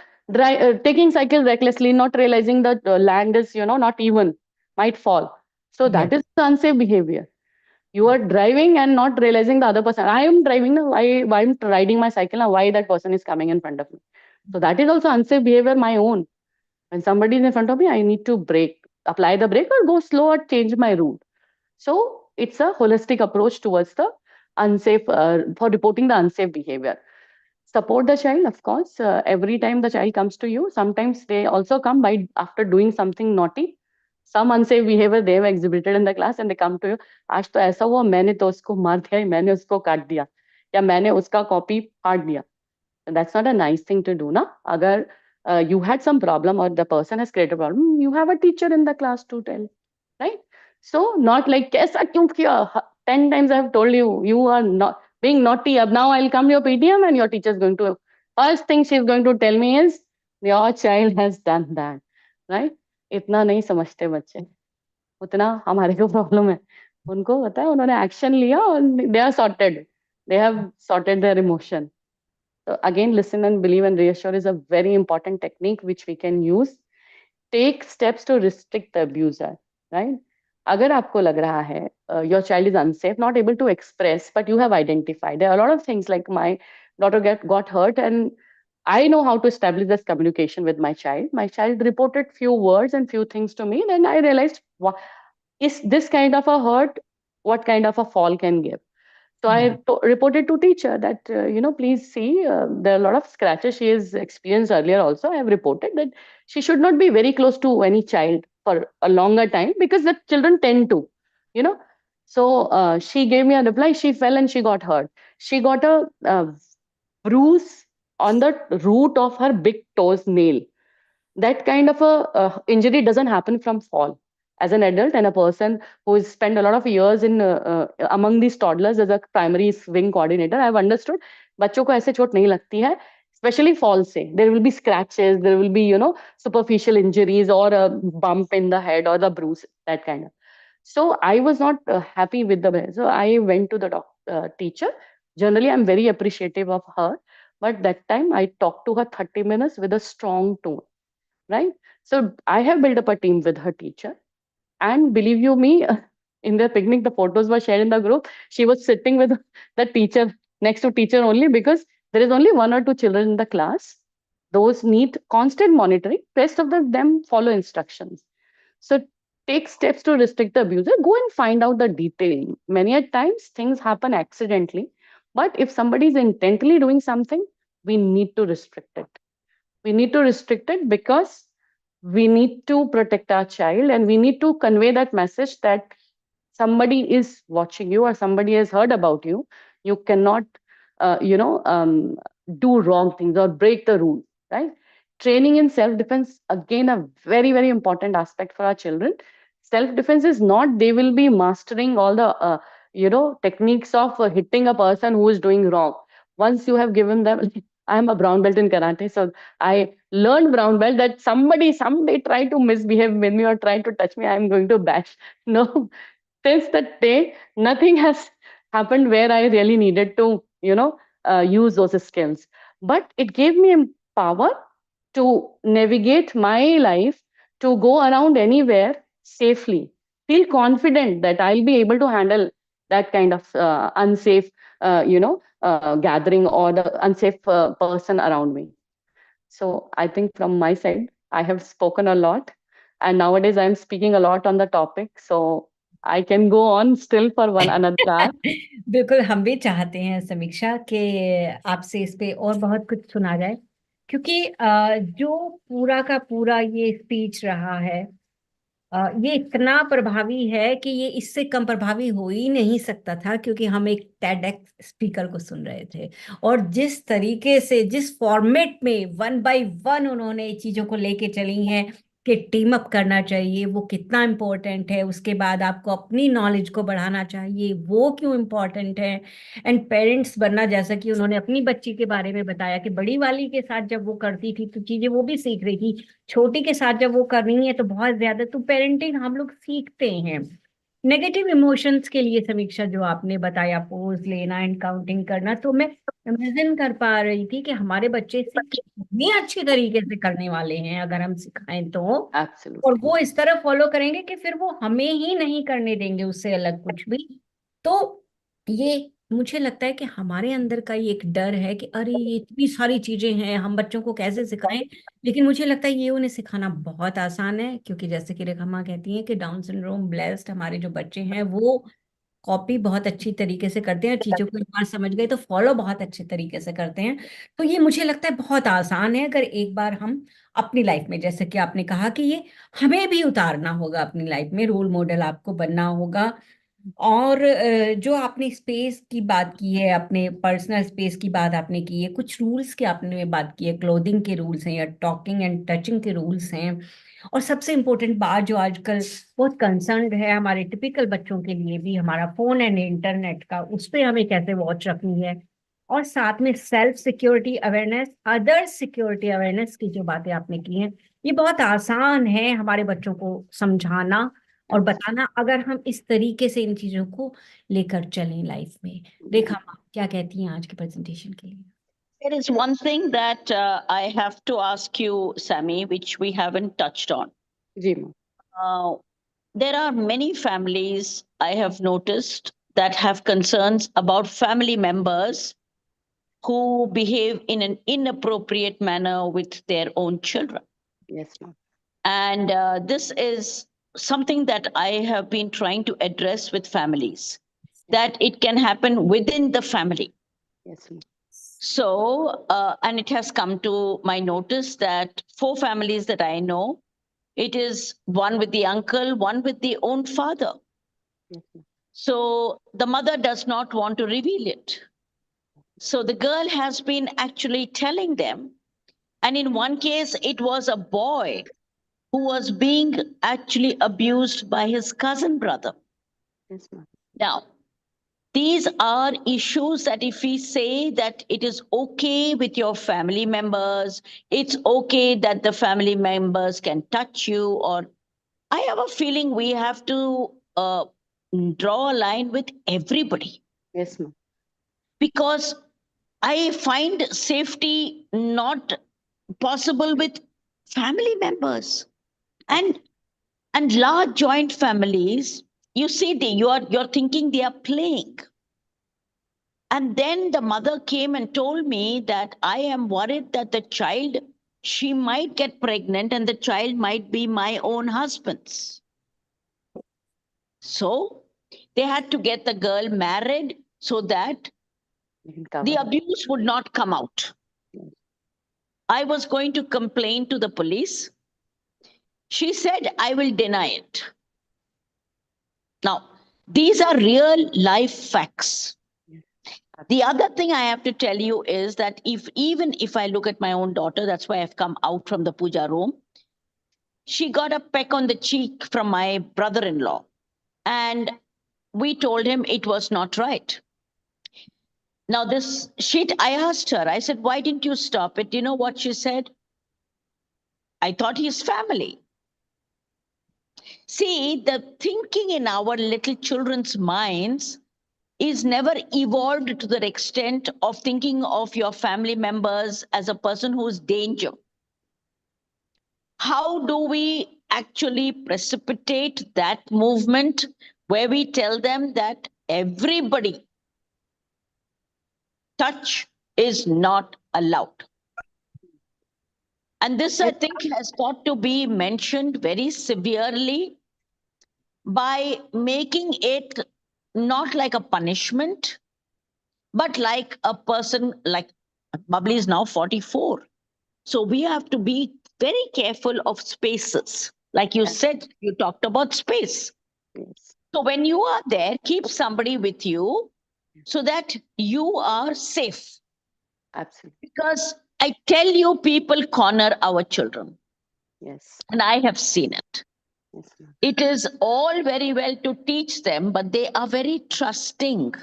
taking cycle recklessly, not realizing that land is, not even, might fall. So that Yes. is the unsafe behavior. You are driving and not realizing the other person. I am driving now. Why I'm riding my cycle now? Why that person is coming in front of me? So that is also unsafe behavior, my own. When somebody is in front of me, I need to brake, apply the brake or go slow or change my route. So it's a holistic approach towards the unsafe, for reporting the unsafe behavior. Support the child, of course. Every time the child comes to you, sometimes they also come by after doing something naughty, some unsafe behavior they have exhibited in the class, and they come to you. आज तो ऐसा हुआ, मैंने तो उसको मार दिया, मैंने उसको काट दिया, या मैंने उसका कॉपी फाड़ दिया. That's not a nice thing to do, na? Agar you had some problem or the person has created a problem, you have a teacher in the class to tell, right? So not like kaisa kyun kiya? 10 times I have told you, you are not being naughty. Ab now I'll come to your PTM and your teacher is going to, first thing she's going to tell me is your child has done that, right? इतना नहीं समझते बच्चे, उतना हमारे को problem है. उनको पता है, उन्होंने एक्शन लिया और they are sorted, they have sorted their emotion. So again, listen and believe and reassure is a very important technique which we can use. Take steps to restrict the abuser, right? अगर आपको लग रहा है your child is unsafe, not able to express, but you have identified there are a lot of things, like my daughter got hurt and I know how to establish this communication with my child. My child reported few words and few things to me, then I realized, is this kind of a hurt, what kind of a fall can give. So I Yeah. reported to teacher that, please see, there are a lot of scratches she has experienced earlier also. I have reported that she should not be very close to any child for a longer time because the children tend to, you know. So she gave me a reply. She fell and she got hurt. She got a bruise on the root of her big toes nail. That kind of a injury doesn't happen from fall. As an adult and a person who has spent a lot of years in among these toddlers as a primary swing coordinator, I have understood बच्चों को ऐसे चोट नहीं लगती है, especially fall से. There will be scratches, there will be, superficial injuries or a bump in the head or the bruise, that kind of. So I was not happy with the, so I went to the teacher. Generally I'm very appreciative of her, but that time I talked to her 30 minutes with a strong tone, right? So I have built up a team with her teacher, and believe you me, in the picnic, the photos were shared in the group. She was sitting with the teacher, next to teacher only, because there is only one or two children in the class. Those need constant monitoring. Rest of them follow instructions. So take steps to restrict the abuser. Go and find out the detail. Many a times things happen accidentally, but if somebody is intently doing something, we need to restrict it. We need to restrict it because we need to protect our child, and we need to convey that message that somebody is watching you or somebody has heard about you. You cannot uh, you know um, do wrong things or break the rules, right? Training in self defense, again, a very very important aspect for our children. Self defense is not they will be mastering all the techniques of hitting a person who is doing wrong. Once you have given them I am a brown belt in karate, so I learned brown belt that somebody someday try to misbehave with me or try to touch me, I am going to bash. No, since that day, nothing has happened where I really needed to, use those skills. But it gave me power to navigate my life, to go around anywhere safely, feel confident that I'll be able to handle that kind of unsafe, gathering, or the unsafe person around me. So I think from my side, I have spoken a lot, and nowadays I'm speaking a lot on the topic. So I can go on still for one another hour. बिल्कुल, हम भी चाहते हैं समीक्षा कि आपसे इस पे और बहुत कुछ सुना जाए, क्योंकि जो पूरा का पूरा ये स्पीच रहा है, ये इतना प्रभावी है कि ये इससे कम प्रभावी हो ही नहीं सकता था, क्योंकि हम एक TEDx स्पीकर को सुन रहे थे, और जिस तरीके से, जिस फॉर्मेट में वन बाय वन उन्होंने चीजों को लेके चली हैं कि टीम अप करना चाहिए, वो कितना इम्पोर्टेंट है, उसके बाद आपको अपनी नॉलेज को बढ़ाना चाहिए, वो क्यों इम्पोर्टेंट है, एंड पेरेंट्स बनना, जैसा कि उन्होंने अपनी बच्ची के बारे में बताया कि बड़ी वाली के साथ जब वो करती थी तो चीजें वो भी सीख रही थी, छोटी के साथ जब वो कर रही है तो बहुत ज्यादा, तो पेरेंटिंग हम लोग सीखते हैं। नेगेटिव इमोशंस के लिए समीक्षा जो आपने बताया, पोज लेना एंड काउंटिंग करना, तो मैं इमेजिन कर पा रही थी कि हमारे बच्चे इसे कितनी अच्छी तरीके से करने वाले हैं अगर हम सिखाएं तो, और Absolutely. वो इस तरह फॉलो करेंगे कि फिर वो हमें ही नहीं करने देंगे उससे अलग कुछ भी। तो ये मुझे लगता है कि हमारे अंदर का ये एक डर है कि अरे ये इतनी सारी चीजें हैं, हम बच्चों को कैसे सिखाएं, लेकिन मुझे लगता है ये उन्हें सिखाना बहुत आसान है, क्योंकि जैसे कि रेखा माँ कहती हैं कि डाउन सिंड्रोम ब्लेस्ड हमारे जो बच्चे हैं वो कॉपी बहुत अच्छी तरीके से करते हैं, चीजों को एक बार समझ गए तो फॉलो बहुत अच्छे तरीके से करते हैं। तो ये मुझे लगता है बहुत आसान है, अगर एक बार हम अपनी लाइफ में, जैसे कि आपने कहा कि ये हमें भी उतारना होगा अपनी लाइफ में, रोल मॉडल आपको बनना होगा। और जो आपने स्पेस की बात की है, अपने पर्सनल स्पेस की बात आपने की है, कुछ रूल्स की आपने बात की है, क्लोथिंग के रूल्स हैं या टॉकिंग एंड टचिंग के रूल्स हैं, और सबसे इम्पोर्टेंट बात जो आजकल बहुत कंसर्न है हमारे टिपिकल बच्चों के लिए भी, हमारा फोन एंड इंटरनेट का, उस पर हमें कैसे वॉच रखनी है, और साथ में self security awareness, other security awareness की जो बातें आपने की हैं, ये बहुत आसान है हमारे बच्चों को समझाना और बताना, अगर हम इस तरीके से इन चीजों को लेकर चलें लाइफ में। रेखा माँ क्या कहती हैं आज के प्रेजेंटेशन के लिए? There is one thing that I have to ask you, Sammy, which we haven't touched on. जी ma'am. Uh, there are many families I have noticed that have concerns about family members who behave in an inappropriate manner with their own children. Yes ma'am. And this is something that I have been trying to address with families, that it can happen within the family. Yes ma'am. So, and it has come to my notice that 4 families that I know, it is one with the uncle, one with the own father. Yes ma'am. So the mother does not want to reveal it. So the girl has been actually telling them. And in one case, it was a boy who was being actually abused by his cousin brother. Yes ma'am. Now, these are issues that if we say that it is okay with your family members, it's okay that the family members can touch you, or I have a feeling we have to draw a line with everybody, Yes ma'am. because I find safety not possible with family members and large joint families. You see, you're thinking they are playing. And then the mother came and told me that I am worried that the child, she might get pregnant and the child might be my own husband's. So they had to get the girl married so that the abuse would not come out. I was going to complain to the police. She said, I will deny it. Now, these are real life facts. The other thing I have to tell you is that even if I look at my own daughter, that's why I've come out from the puja room, she got a peck on the cheek from my brother-in-law. And we told him it was not right. Now this shit, I asked her, I said, why didn't you stop it? You know what she said? I thought he's family. See, the thinking in our little children's minds is never evolved to the extent of thinking of your family members as a person who's danger. How do we actually precipitate that movement where we tell them that everybody touch is not allowed. And this, I Yes, think, has got to be mentioned very severely by making it not like a punishment, but like a person like Bubbly is now 44. So we have to be very careful of spaces. Like you yes, said, you talked about space. yes, So when you are there, keep somebody with you so that you are safe. absolutely. Because I tell you, people corner our children, Yes, and I have seen it. yes, ma'am. It is all very well to teach them, but they are very trusting.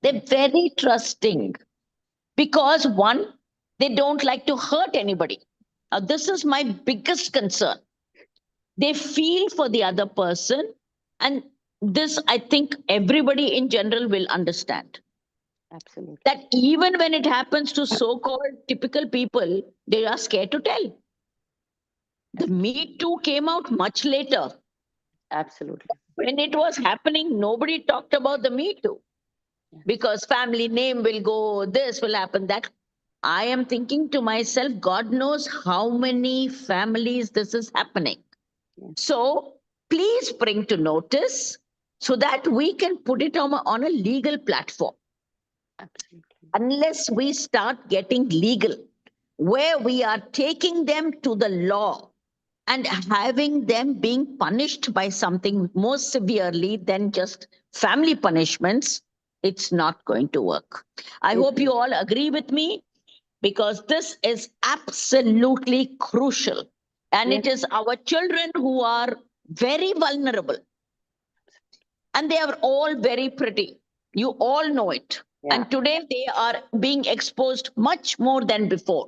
They're Yes, very trusting because one, they don't like to hurt anybody. Now, this is my biggest concern. They feel for the other person, and this, I think, everybody in general will understand absolutely. that even when it happens to so called typical people, they are scared to tell. The Me Too came out much later. Absolutely. When it was happening, nobody talked about the Me Too Yes, because family name will go, this will happen, that. I am thinking to myself, God knows how many families this is happening. yes, So please bring to notice so that we can put it on a legal platform. absolutely. Unless we start getting legal, where we are taking them to the law and having them being punished by something more severely than just family punishments, it's not going to work. I It hope will. you all agree with me because this is absolutely crucial. And Yes, it is our children who are very vulnerable, and they are all very pretty. You all know it. yeah, And today they are being exposed much more than before.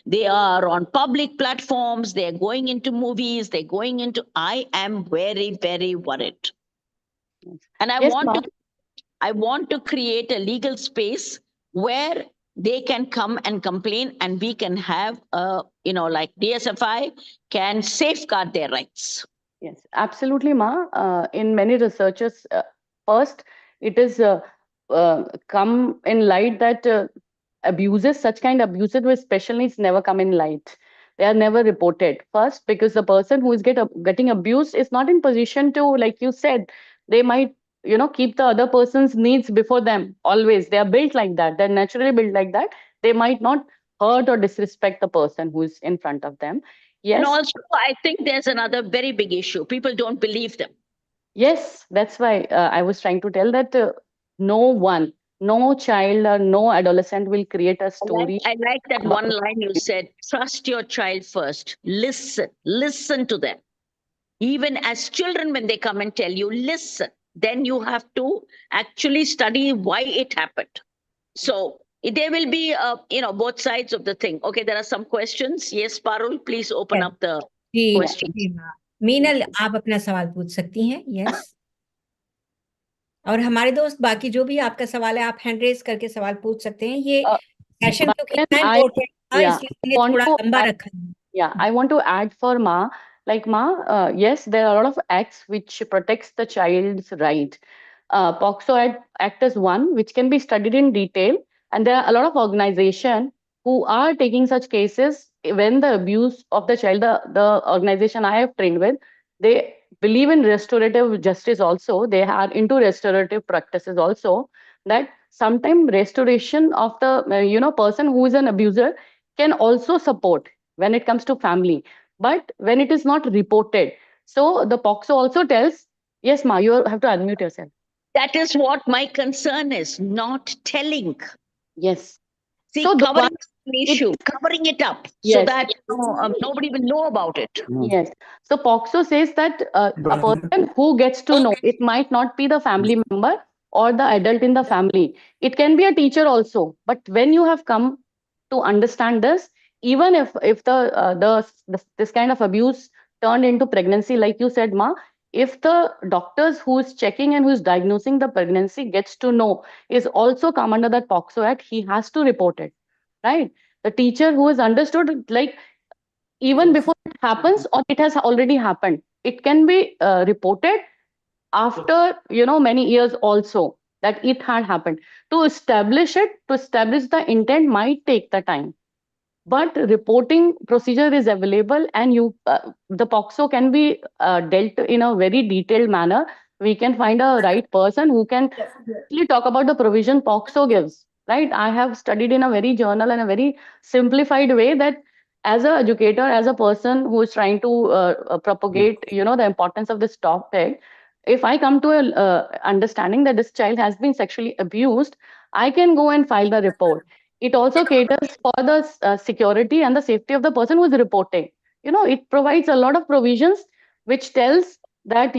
They are on public platforms, they're going into movies, they're going into. I am very, very worried. yes, And yes, ma'am. I want to create a legal space where they can come and complain and we can have a, like DSFI can safeguard their rights. Yes, absolutely, Ma. In many researchers, first it is come in light that abuses, such kind of abuses with special needs never come in light. They are never reported. First, because the person who is getting abused is not in position to, like you said, they might, keep the other person's needs before them. Always, they are built like that. They're naturally built like that. They might not hurt or disrespect the person who is in front of them. And Yes, also, I think there's another very big issue. People don't believe them. yes, that's why I was trying to tell that no one, no child or no adolescent will create a story I like that about. one line you said, trust your child first. Listen to them. Even as children, when they come and tell you, listen, then you have to actually study why it happened. So there will be, both sides of the thing. Okay, there are some questions. Yes, Parul, please open Yes, up the जी Yeah, questions. जी हाँ, मीनल आप अपना सवाल पूछ सकती हैं। Yes, और हमारे दोस्त बाकी जो भी आपका सवाल है आप हैंड रेज करके सवाल पूछ सकते हैं। ये uh, सेशन but क्योंकि then इतना I, इम्पोर्टेंट था yeah, इसलिए I मैंने want थोड़ा to लंबा add, रखा है। yeah, I want to add for Ma, like Ma, yes, there are a lot of acts which protects the child's right. POXO Act is one which can be studied in detail, and there are a lot of organization who are taking such cases when the abuse of the child. The organization I have trained with, they believe in restorative justice also. They are into restorative practices also. That sometimes restoration of the person who is an abuser can also support when it comes to family, but when it is not reported. So the POXO also tells, yes, Ma, you have to unmute yourself. That is what my concern is, not telling. Yes. See, So the one, covering an it issue, covering it up so yes, that nobody will know about it. yes. So POXO says that a person who gets to know, it might not be the family member or the adult in the family. It can be a teacher also. But when you have come to understand this, even if the this kind of abuse turned into pregnancy, like you said, Ma, if the doctors who is checking and who is diagnosing the pregnancy gets to know, is also come under that POXO Act, he has to report it, right? The teacher who has understood, like even before it happens or it has already happened, it can be reported after, many years also, that it had happened. To establish the intent might take the time, but reporting procedure is available, and the POXO can be dealt in a very detailed manner. We can find a right person who can actually talk about the provision POXO gives, right? I have studied in a very journal and a very simplified way, that as an educator, as a person who is trying to propagate, the importance of this topic, if I come to a understanding that this child has been sexually abused, I can go and file the report. It also caters for the security and the safety of the person who is reporting. It provides a lot of provisions which tells that,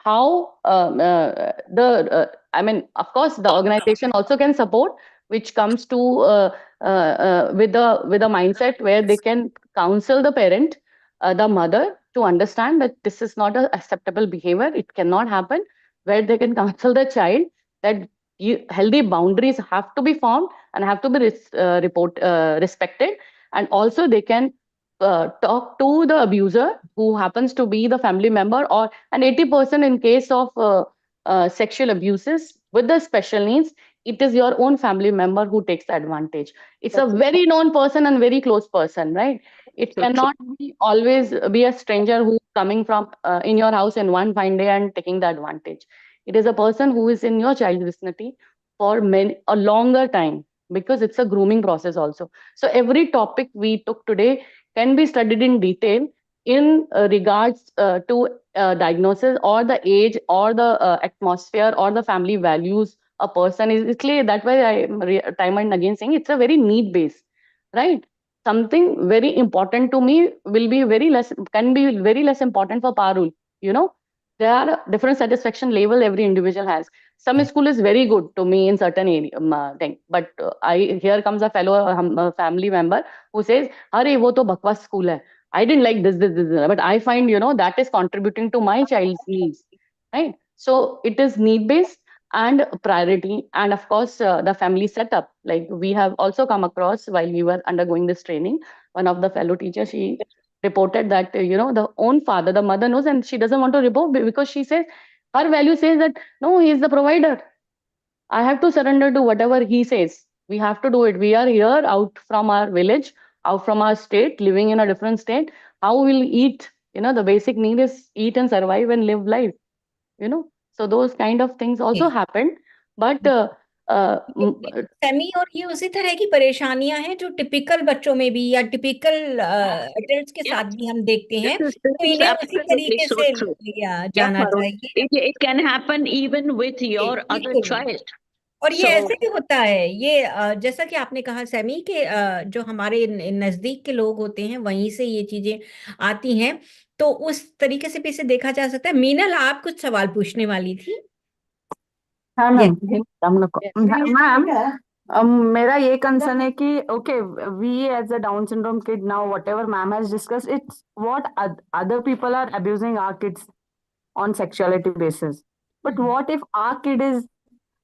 how the I mean, of course, the organization also can support, which comes to with the mindset where they can counsel the parent, the mother, to understand that this is not a acceptable behavior. It cannot happen. Where they can counsel the child that healthy boundaries have to be formed and have to be respected, and also they can talk to the abuser, who happens to be the family member, or an 80% in case of sexual abuses with the special needs, it is your own family member who takes the advantage. It's a very known person and very close person, right? It So true. cannot be always be a stranger who's coming from in your house in one fine day and taking the advantage. It is a person who is in your child's vicinity for a longer time, because it's a grooming process also. So every topic we took today can be studied in detail in regards to diagnosis, or the age, or the atmosphere, or the family values a person is. It's clear that way. Time and again saying, it's a very need base, right? Something very important to me will be very less, can be very less important for Parul. You know, there are different satisfaction level every individual has. Some school is very good to me in certain area thing, but I here comes a fellow family member who says, "Arey, wo to bakwas school hai. I didn't like this, but I find, that is contributing to my child's needs, right?" So it is need based and priority, and of course the family setup. Like we have also come across while we were undergoing this training, one of the fellow teachers, she reported that the own father, the mother knows, and she doesn't want to report because she says her value says that no, he is the provider. I have to surrender to whatever he says. We have to do it. We are here out from our village, out from our state, living in a different state. How will eat? The basic need is eat and survive and live life. So those kind of things also happened. But semi, और ये उसी तरह की परेशानियां हैं जो typical बच्चों में भी या टिपिकल एडल्ट्स के Yeah, साथ भी हम देखते this हैं, is this तो is इन्हें उसी absolutely तरीके so से true. लिया Yeah, जाना Parul. चाहिए। It can happen even with your other बिल्कुल। child. और ये So ऐसे ही होता है, ये जैसा कि आपने कहा सैमी के जो हमारे नजदीक के लोग होते हैं वहीं से ये चीजें आती हैं, तो उस तरीके से भी इसे देखा जा सकता है। मीनल, आप कुछ सवाल पूछने वाली थी? हाँ ये मैम, हम लोग को मैम, मेरा ये कंसर्न है कि okay, we as a Down syndrome kid now whatever ma'am has discuss, it's what other people are abusing our kids on sexuality basis, but what if our kid is,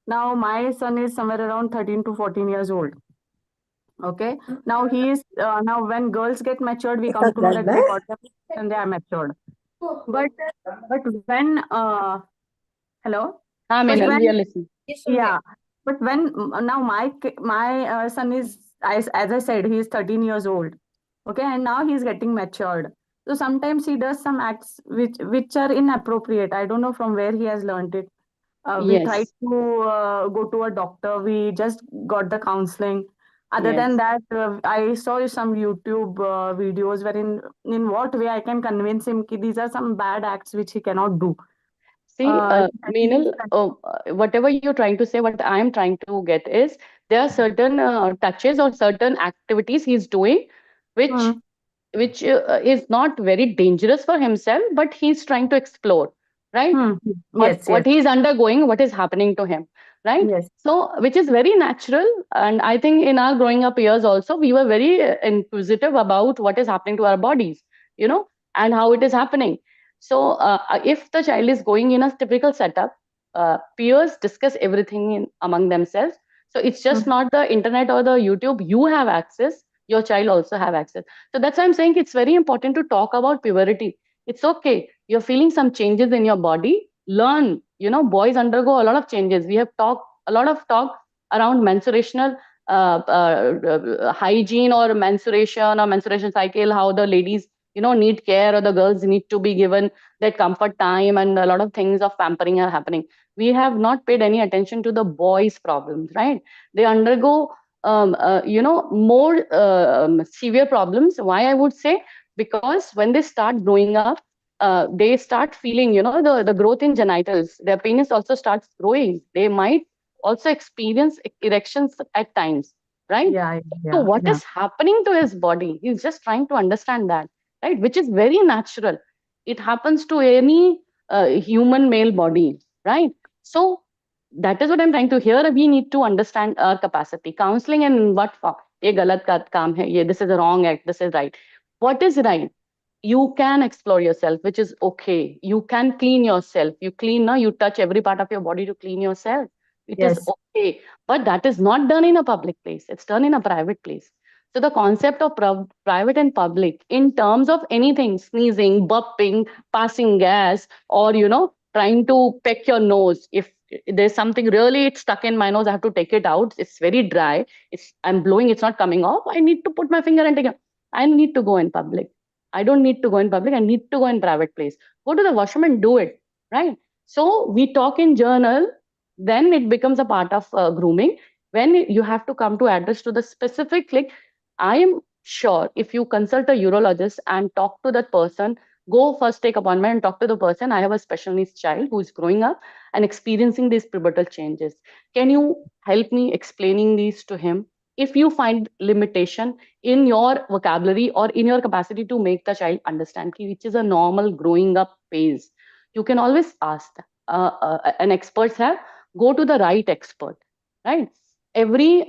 now my son is somewhere around 13 to 14 years old. Okay, now he is now when girls get matured, we come to know that they got them and they are matured, but when hello, but Meenal, we are when listening. ये सुन रहे yeah, हैं। but when now my son is, as I said, he is 13 years old. Okay, and now he's getting matured. So sometimes he does some acts which are inappropriate. I don't know from where he has learned it. We tried Yes, to go to a doctor. We just got the counseling. Other than yes. that, I saw some YouTube videos wherein in what way I can convince him that these are some bad acts which he cannot do. See, That he's Meenal, whatever you're trying to say, what I am trying to get is, there are certain touches or certain activities he's doing, which Hmm, is not very dangerous for himself, but he's trying to explore, right? hmm, what yes, yes, what he's undergoing, what is happening to him, right? yes. So which is very natural, and I think in our growing up years also, we were very inquisitive about what is happening to our bodies, and how it is happening. So if the child is going in a typical setup, peers discuss everything among themselves. So it's just Hmm, not the internet or the YouTube. You have access, your child also have access. So that's why I'm saying it's very important to talk about puberty. It's okay. You're feeling some changes in your body. Learn. Boys undergo a lot of changes. We have talked a lot of talk around menstruational hygiene or menstruation cycle, how the ladies, need care, or the girls need to be given that comfort time, and a lot of things of pampering are happening. We have not paid any attention to the boys' problems, right? They undergo more severe problems. Why I would say? Because when they start growing up, they start feeling, the growth in genitals. Their penis also starts growing. They might also experience erections at times, right? Yeah, So yeah, what yeah. is happening to his body? He's just trying to understand that, right? Which is very natural. It happens to any human male body, right? So that is what I'm trying to hear. We need to understand our capacity. Counseling and in what form? ये गलत का काम है. This is a wrong act. This is right. What is right? You can explore yourself, which is okay. You can clean yourself. You clean now. You touch every part of your body to clean yourself. It is Yes, okay. But that is not done in a public place. It's done in a private place. So the concept of private and public in terms of anything, sneezing, burping, passing gas, or trying to peck your nose. If there's something really it's stuck in my nose, I have to take it out. It's very dry. I'm blowing, it's not coming off. I need to put my finger and take it. I need to go in public. I don't need to go in public. I need to go in private place. Go to the washroom and do it. Right. So we talk in journal, then it becomes a part of grooming. When you have to come to address to the specific, like, I am sure if you consult a urologist and talk to that person, go first take appointment and talk to the person. I have a special needs child who is growing up and experiencing these pubertal changes. Can you help me explaining these to him? If you find limitation in your vocabulary or in your capacity to make the child understand, which is a normal growing up phase, you can always ask an expert have, go to the right expert, right? Every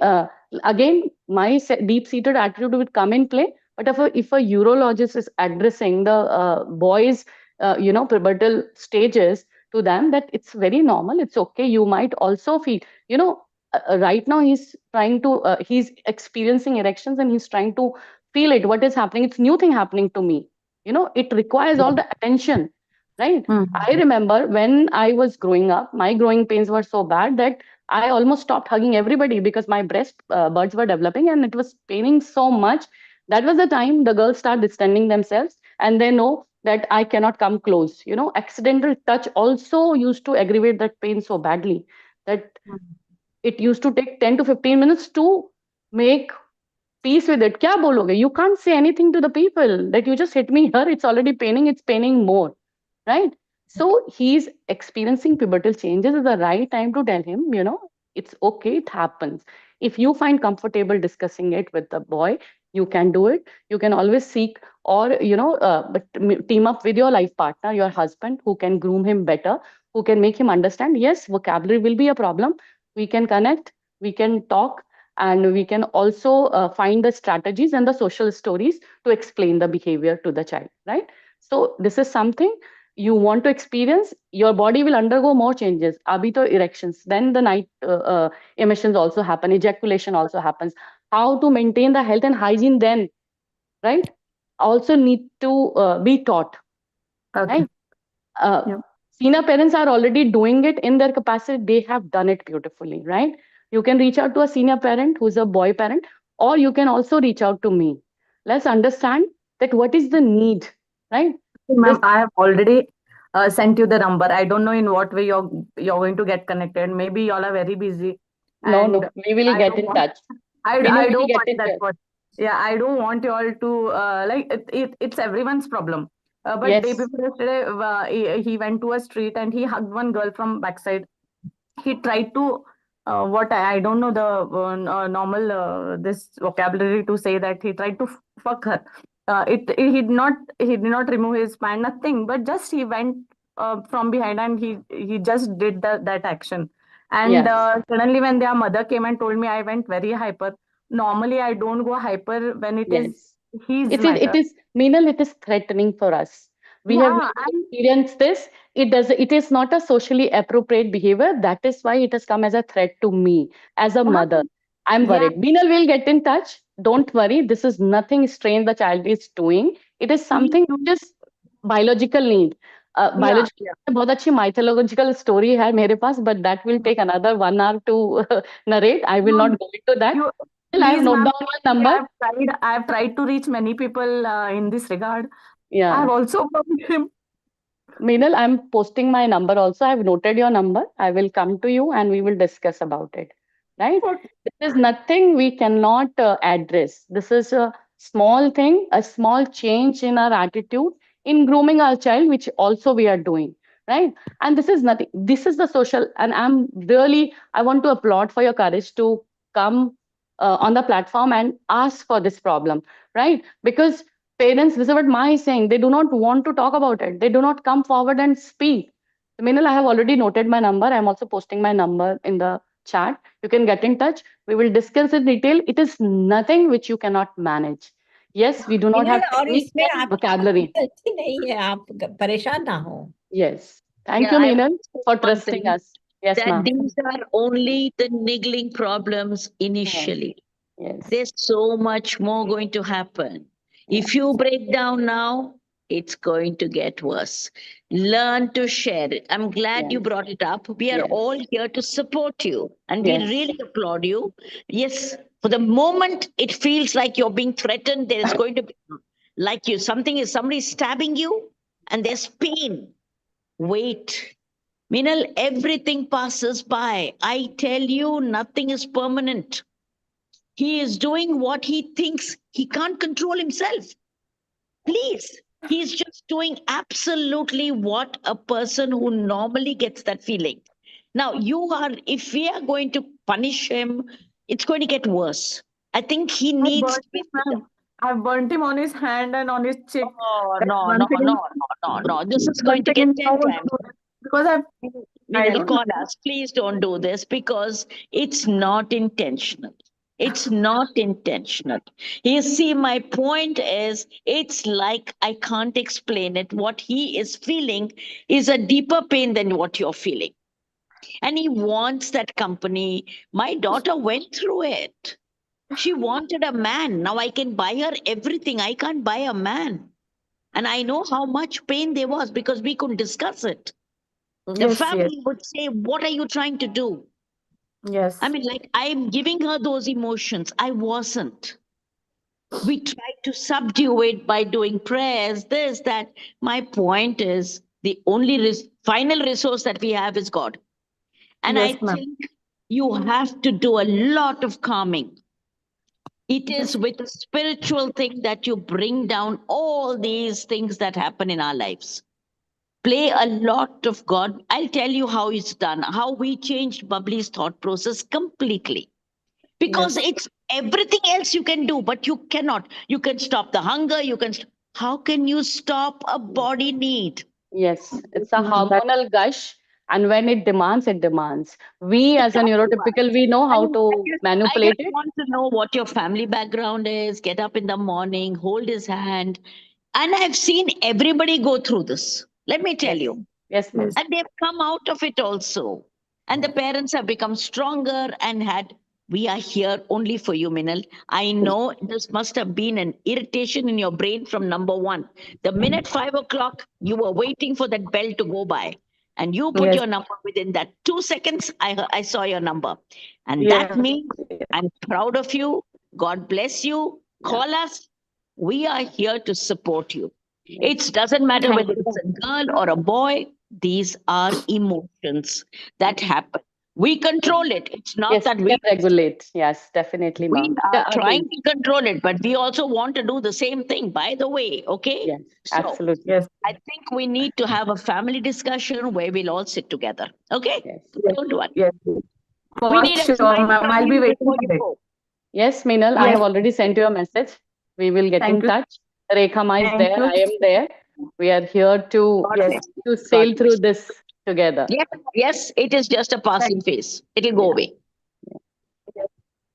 again, my deep seated attitude will come in play. But if a urologist is addressing the boys pubertal stages to them, that it's very normal, it's okay. You might also feel, right now he's trying to he's experiencing erections and he's trying to feel it, what is happening. It's new thing happening to me. It requires all the attention, right? I mm, remember when I was growing up, my growing pains were so bad that I almost stopped hugging everybody because my breast buds were developing and it was paining so much. That was the time the girls start distending themselves and they know that I cannot come close. Accidental touch also used to aggravate that pain so badly that mm. it used to take 10 to 15 minutes to make peace with it. Kya bologe? You can't say anything to the people that you just hit me here. It's already paining. It's paining more, right? So he's experiencing pubertal changes. Is the right time to tell him, it's okay. It happens. If you find comfortable discussing it with the boy, you can do it. You can always seek or but team up with your life partner, your husband, who can groom him better, who can make him understand. Yes, vocabulary will be a problem. We can connect. We can talk and we can also find the strategies and the social stories to explain the behavior to the child, right? So this is something you want to experience. Your body will undergo more changes. Abhi to erections, then the night emissions also happen, ejaculation also happens. How to maintain the health and hygiene then, right? Also need to be taught, Okay. right? uh, Yep. Senior parents are already doing it in their capacity. They have done it beautifully, right? You can reach out to a senior parent who's a boy parent, or you can also reach out to me. Let's understand that what is the need, right? Ma'am, This I have already sent you the number. I don't know in what way you're going to get connected. Maybe y'all are very busy, no, and no, we will I get don't in want. touch. I We will don't get want in that touch. part. Yeah, I don't want you all to it's everyone's problem. But day Yes, before yesterday, he went to a street and he hugged one girl from backside. He tried to what I don't know the normal this vocabulary to say that he tried to fuck her. He did not remove his pant, nothing, but just he went from behind and he just did that action. And yes, suddenly when their mother came and told me, I went very hyper. Normally I don't go hyper when it is yes. his It matter. is, Meenal, it is threatening for us. We have Yeah, never experienced this. It is not a socially appropriate behavior. That is why it has come as a threat to me as a huh, mother. I'm yeah, worried. Meenal will get in touch. Don't worry. This is nothing strange the child is doing. It is please something do. which is biological need. Yeah, Biological yeah. बहुत अच्छी mythological story है मेरे पास, but that will take another 1 hour to narrate. I will No, not go into that. you Still, I have please, noted ma'am. down your number. I have tried to reach many people in this regard. I have Yeah. also found him. Meenal, I'm posting my number also. I've noted your number. I will come to you and we will discuss about it. Right? Okay. This is nothing we cannot address. This is a small thing, a small change in our attitude in grooming our child, which also we are doing. Right? And this is nothing. This is the social, and I want to applaud for your courage to come on the platform and ask for this problem. Right? Because parents, this is what Ma is saying, they do not want to talk about it. They do not come forward and speak. Minal, I have already noted my number. I'm also posting my number in the chat. You can get in touch. We will discuss in detail. It is nothing which you cannot manage. Yes, we do not Minal, have और techniques इसमें and आपकी कोई vocabulary. गलती नहीं है, आप परेशान ना हो. Yes. Thank Yeah, you, I want Minal, to say for one trusting thing, us. Yes, that ma'am. these are only the niggling problems Yes. initially. Yes. There's so much more going to happen. If Yes. you break down now, it's going to get worse. Learn to share it. I'm glad you Yes. brought it up. We are Yes. all here to support you and we Yes. really applaud you. Yes, for the moment it feels like you're being threatened, there is going to be like you, somebody is stabbing you and there's pain. Wait. Minal, everything passes by. I tell you, nothing is permanent. He is doing what he thinks he can't control himself. Please. He's just doing absolutely what a person who normally gets that feeling. Now, if we are going to punish him, it's going to get worse. I think he I needs burnt to him, be sit down. ma'am. I burnt him on his hand and on his cheek. Oh, That's no, one no, thing. no, no, no, no. This is One going to thing get in 10 now times. because I Minal, don't know. call us. Please don't do this because it's not intentional. It's not intentional. You see, my point is, it's like I can't explain it. What he is feeling is a deeper pain than what you're feeling. And he wants that company. My daughter went through it. She wanted a man. Now I can buy her everything. I can't buy a man. And I know how much pain there was because we couldn't discuss it. The Yes, yes, family would say, what are you trying to do? I yes, mean, like, I'm giving her those emotions. I wasn't. We tried to subdue it by doing prayers, this, that. My point is, the only final resource that we have is God. And I yes, ma'am. think you have to do a lot of calming. It is Yes, with a spiritual thing that you bring down all these things that happen in our lives. Play a lot of God. I'll tell you how it's done, how we changed Bubbly's thought process completely. Because yes, it's everything else you can do, but you cannot. You can stop the hunger. How can you stop a body need? Yes. It's a that hormonal gush, and when it demands, it demands. We, as a Talk to us. neurotypical, we know I how mean, to I manipulate just it. want to know what your family background is. Get up in the morning, hold his hand. And I've seen everybody go through this. Let me tell Yes. you. Yes, ma'am. yes, And they've come out of it also. And the parents have become stronger and we are here only for you, Minal. I know this must have been an irritation in your brain from number one. The minute 5 o'clock, you were waiting for that bell to go by. And you put yes, your number within that 2 seconds. I saw your number. And that yes, means I'm proud of you. God bless you. Yeah. Call us. We are here to support you. Yes. It doesn't matter thank whether you. it's a girl or a boy, these are emotions that happen. We control it. It's not Yes, that we can regulate. Yes, definitely, we ma'am. are Yeah, trying again. to control it, but we also want to do the same thing, by the way. Okay. Yes, So absolutely. Yes, I think we need to have a family discussion where we'll all sit together. Okay. Yes. yes, Don't worry. yes. We For need a sure, smile ma'am. from I'll be you waiting before for you it. go. Yes, Meenal, I Yes, have already sent you a message. We will get in thank you, touch. Rekha Ma is thank there. you. I am there. We are here God Yes, bless. to God sail through bless. this together. Yes, yes, it is just a thank, passing phase. It'll go Yeah. away. yes,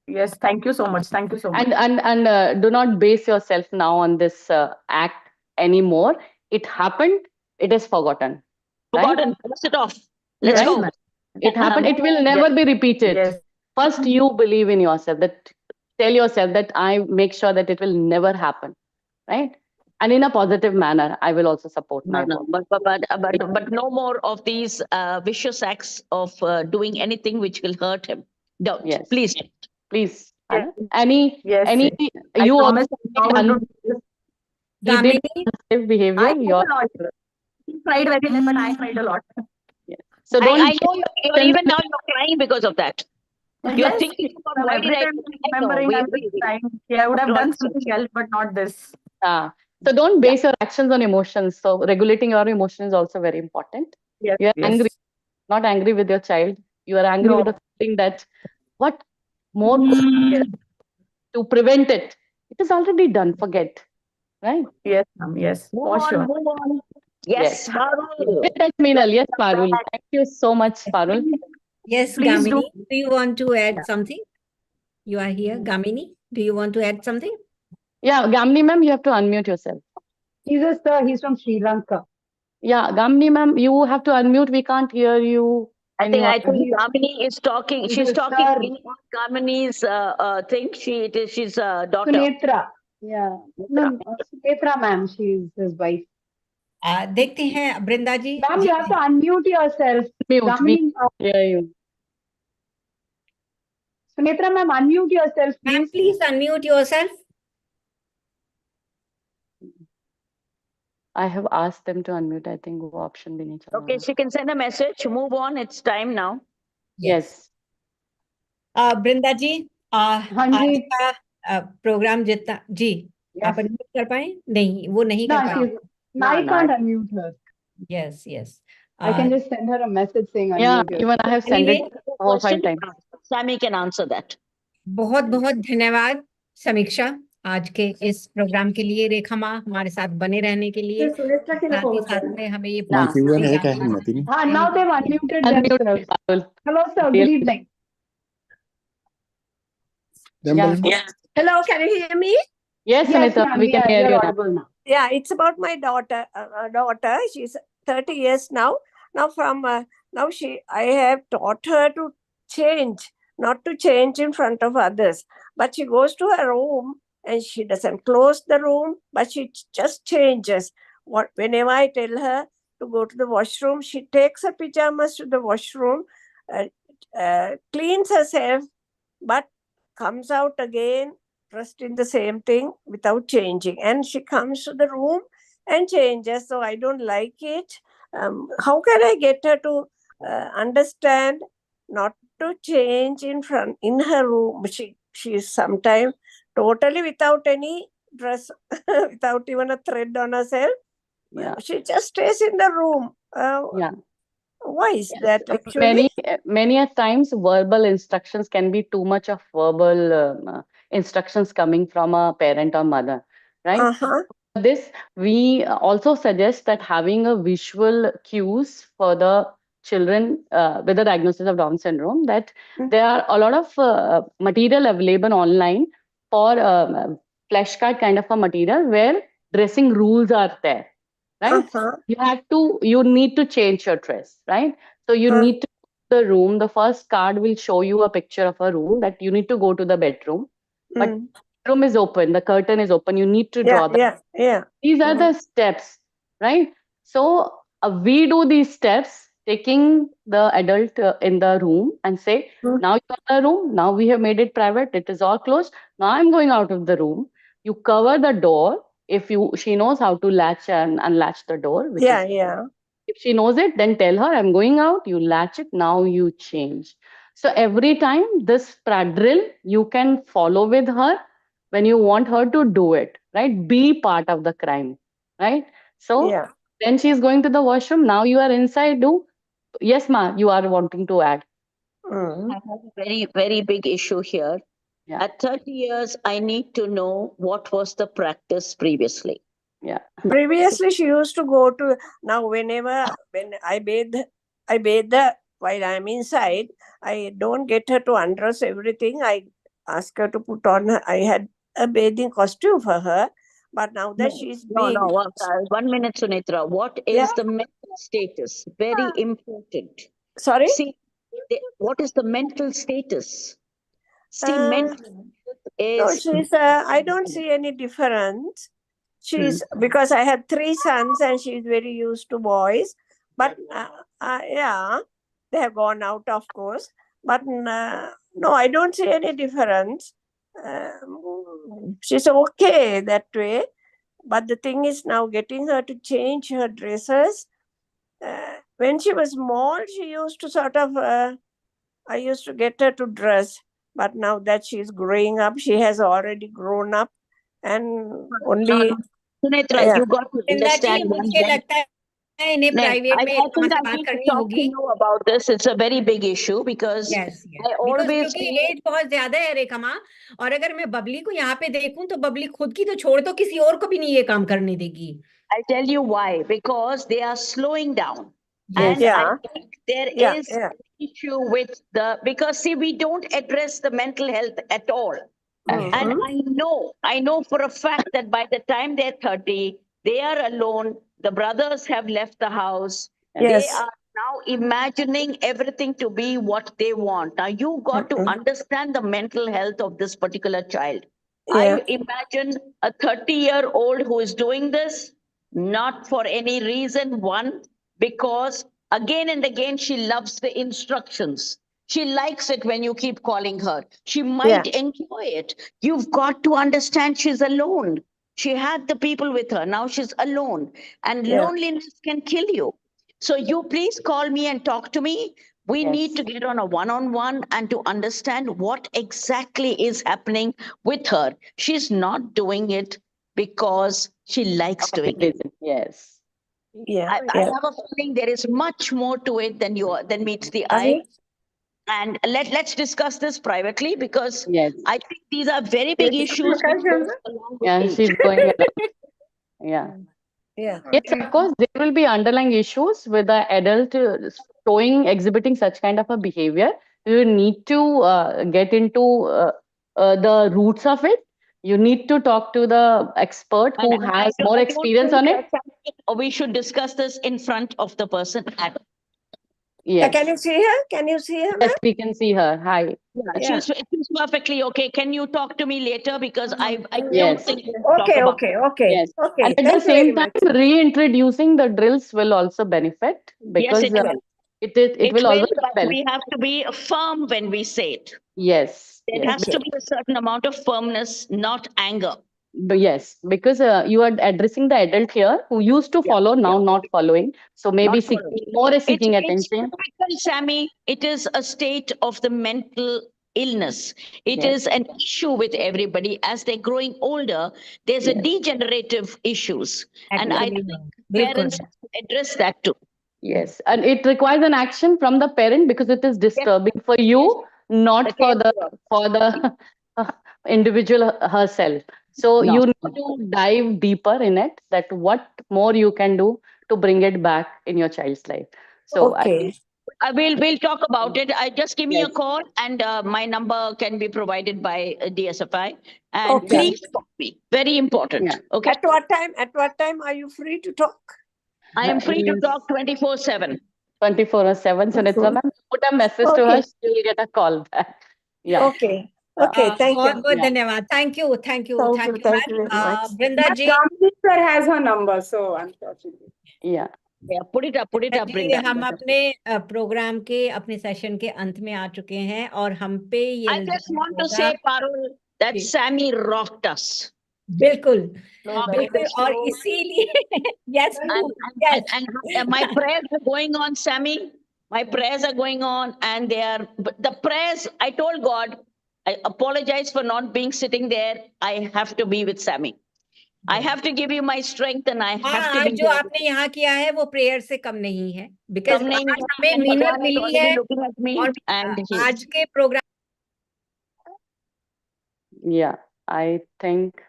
yes. Thank you so much. Thank you so much. And do not base yourself now on this act anymore. It happened. It is forgotten. Right? Forgotten. Pass it off. Let's Yes, Right? ma'am. go. It happened. It will Yes, never be repeated. yes, First, you believe in yourself. That tell yourself that I make sure that it will never happen. Right? and in a positive manner. I will also support my No, boy. but no more of these vicious acts of doing anything which will hurt him. Don't. Yes, Please. please. Yes. Any Yes, I you also promise I'm not going to do this. he did Gamini, unsafe behavior. I cried a lot. He cried very less, but I cried a lot. Yeah. So don't I know you're even now you're crying because of that. You're Yes, thinking about so why every did I time do I'm it? I know. remembering, I'm just crying. Yeah, I would have done something else, but not this. So don't base your actions on emotions. So regulating your emotions is also very important. Yes, You are yes. angry, not angry with your child. You are angry No. with the feeling that what more to prevent it. It is already done. Forget, right? Yes, ma'am. Yes, Move for on, sure. move on. Yes, Parul. Great touch, Meenal. Yes, Parul. Thank you so much, Parul. yes, Please do. Gamini, do you want to add Yeah. something? You are here, Gamini. Do you want to add something? Yeah, Gamni ma'am, you have to unmute yourself. Jesus, he's from Sri Lanka. Yeah, Gamni ma'am, you have to unmute. We can't hear you. I think Gamini is talking. She's talking Sir. in Gamini's thing. She's a daughter. Sunetra. Yeah. No, Sunetra ma'am, she's his wife. देखते हैं वृंदा जी. Ma'am, you have to unmute yourself. Mute. We Gamini, hear you. Sunetra ma'am, unmute yourself, Ma'am, please. please unmute yourself. I have asked them to unmute. I think वो option भी नहीं चल Okay, रहा. she can send a message. Move on. It's time now. Yes. वृंदा जी, हाँ आज जी. का programme जितना जी Yes. आप अनम्यूट कर पाए? नहीं, वो नहीं No, कर पाए. no, I can't unmute her. Yes, yes. I can just send her a message saying Yeah, unmute even I have sent Anyway, it 4 or 5 times. Sammy can answer that. बहुत बहुत धन्यवाद समीक्षा आज के इस प्रोग्राम के लिए, रेखा माँ हमारे साथ बने रहने के लिए, सुनेत्रा के लिए साथ ही कॉल साथ करें. में हमें ये हाँ, now they've unmuted Unmute themselves. Parul. Hello, sir. Good evening. Yeah. Hello, can you hear me? Yes, Yes, Sunita, ma'am. we can hear You're you now. audible now. Yeah, it's about my daughter. Daughter, she's 30 years now. Now I have taught her to change, not to change in front of others. But she goes to her room and she doesn't close the room, but she just changes. Whenever I tell her to go to the washroom, she takes her pajamas to the washroom, cleans herself, but comes out again dressed in the same thing without changing. And she comes to the room and changes. So I don't like it. How can I get her to understand not to change in her room? She is sometimes totally without any dress, without even a thread on herself. Yeah. She just stays in the room. Yeah. Why is that actually? Many a times verbal instructions can be too much of verbal instructions coming from a parent or mother, right? Uh-huh. This we also suggest that having a visual cues for the children with the diagnosis of Down syndrome, that there are a lot of material available online for flashcard kind of a material where dressing rules are there, right? Uh-huh. You need to change your dress, right? So you need to the room. The first card will show you a picture of a room that you need to go to the bedroom, but room is open, the curtain is open, you need to draw that. These are the steps, right? So we do these steps taking the adult in the room and say, now you're in the room, now we have made it private, it is all closed, now I'm going out of the room. You cover the door. If she knows how to latch and unlatch the door, if she knows it, then tell her, I'm going out, you latch it, now you change. So every time this drill, you can follow with her when you want her to do it, right? Be part of the crime, right? So then she's going to the washroom, now you are inside, yes, ma, you are wanting to add. I have a very, very big issue here. Yeah. At 30 years, I need to know what was the practice previously. Yeah. Previously, she used to go to, now when I bathe her while I'm inside, I don't get her to undress everything. I ask her to put on I had a bathing costume for her. But now that she's big. 1 minute, Sunitra. What is the mental status? Very important. Sorry? See, what is the mental status? See, mental is. No, I don't see any difference. she's because I had 3 sons and she's very used to boys. But yeah, they have gone out, of course. But no, I don't see any difference. She's okay that way. But the thing is now getting her to change her dresses. When she was small, she used to sort of, I used to get her to dress. But now that she's growing up, she has already grown up. And only. Sunetra, Yeah. you got to Vrinda ji understand one मुझे thing. लगता है इन्हें No, private में I माँ think से I बात need to करनी talk to होगी. you about this. It's a very big issue because yes I because always क्योंकि feel एज बहुत ज्यादा है रेखा माँ. और अगर मैं बबली को यहाँ पे देखूं तो बबली खुद की तो छोड़ दो किसी और को भी नहीं ये काम करने देगी. I'll tell you why. Because they are slowing down. Yes. And I Yeah. think there Yeah, is yeah. an issue with because see, we don't address the mental health at all. And Mhm. I know for a fact that by the time they're 30, they are alone. The brothers have left the house. They Yes. are now imagining everything to be what they want. Now you got to understand the mental health of this particular child. Yeah. I imagine a 30-year-old who is doing this, not for any reason. One, because again and again she loves the instructions. She likes it when you keep calling her. She might enjoy it. You've got to understand she's alone. She had the people with her. Now she's alone. And Yeah. loneliness can kill you. So you please call me and talk to me. We need to get on a one-on-one and to understand what exactly is happening with her. She's not doing it because she likes doing it. Yes. Yeah. I have a feeling there is much more to it than meets the eye. Avi? And let's discuss this privately because Yes. I think these are very big issues which goes along with Yeah, age. she's going along. Yeah. Yeah. Yes, of course, there will be underlying issues with the adult exhibiting such kind of a behavior. You need to get into the roots of it. You need to talk to the expert And who has more I don't experience think on it. we should discuss this in front of the person. Yes. Can you see her? Can you see her, Yes, ma'am? we can see her. Hi. Yeah. She's perfectly okay. Can you talk to me later because I don't Yes. think we can talk Okay, about okay, okay. Yes. Okay. And at the Thank you very same time, much. reintroducing the drills will also benefit Yes, because it will. it will always but benefit. we have to be firm when we say it. Yes. There Yes. has to be a certain amount of firmness, not anger. Yes, because you are addressing the adult here who used to follow, now not following. So maybe Not following. seeking more is seeking It's attention. typical, Sammy. It is a state of the mental illness. It Yes. is an issue with everybody. As they're growing older, there's a Yes. degenerative issues. And I think बिल्कुल. parents have to address that too. Yes, and it requires an action from the parent because it is disturbing for you, not for the individual herself. So No. you need to dive deeper in it. That what more you can do to bring it back in your child's life. So Okay. We'll talk about it. I just give me a Yes. call, and my number can be provided by DSFI. And Okay. please call me. Very important. Yeah. Okay. At what time? At what time are you free to talk? I am free to Yes. talk 24/7. 24/7. So Nitra ma'am, put a message to her. Okay. She will get a call back. Yeah. Okay. Okay. Thank बहुत you. बहुत Yeah. धन्यवाद. Thank you. Thank you. Thank you very much. Vrinda ji Ramji sir has her number, so unfortunately. Yeah. Yeah, put it up, ji, Brinda. हम अपने programme के अपने session के अंत में आ चुके हैं और हम पे ये I just इल्जाम want to होगा. say, Parul, that ji. Sammy rocked us. बिल्कुल No, बिल्कुल that's और true. इसीलिए yes yes And my prayers are going on, Sammy. My prayers are going on, and but the prayers. I told God, I apologize for not being sitting there. I have to be with Sammy. I have to give you my strength, and I have to आज be जो there. आपने यहाँ किया है वो prayer से कम नहीं है बिकॉज कम नहीं आज है, हमें and मीनत Bhagwan is milli already है looking at me, और and he आज के programme Yeah. I think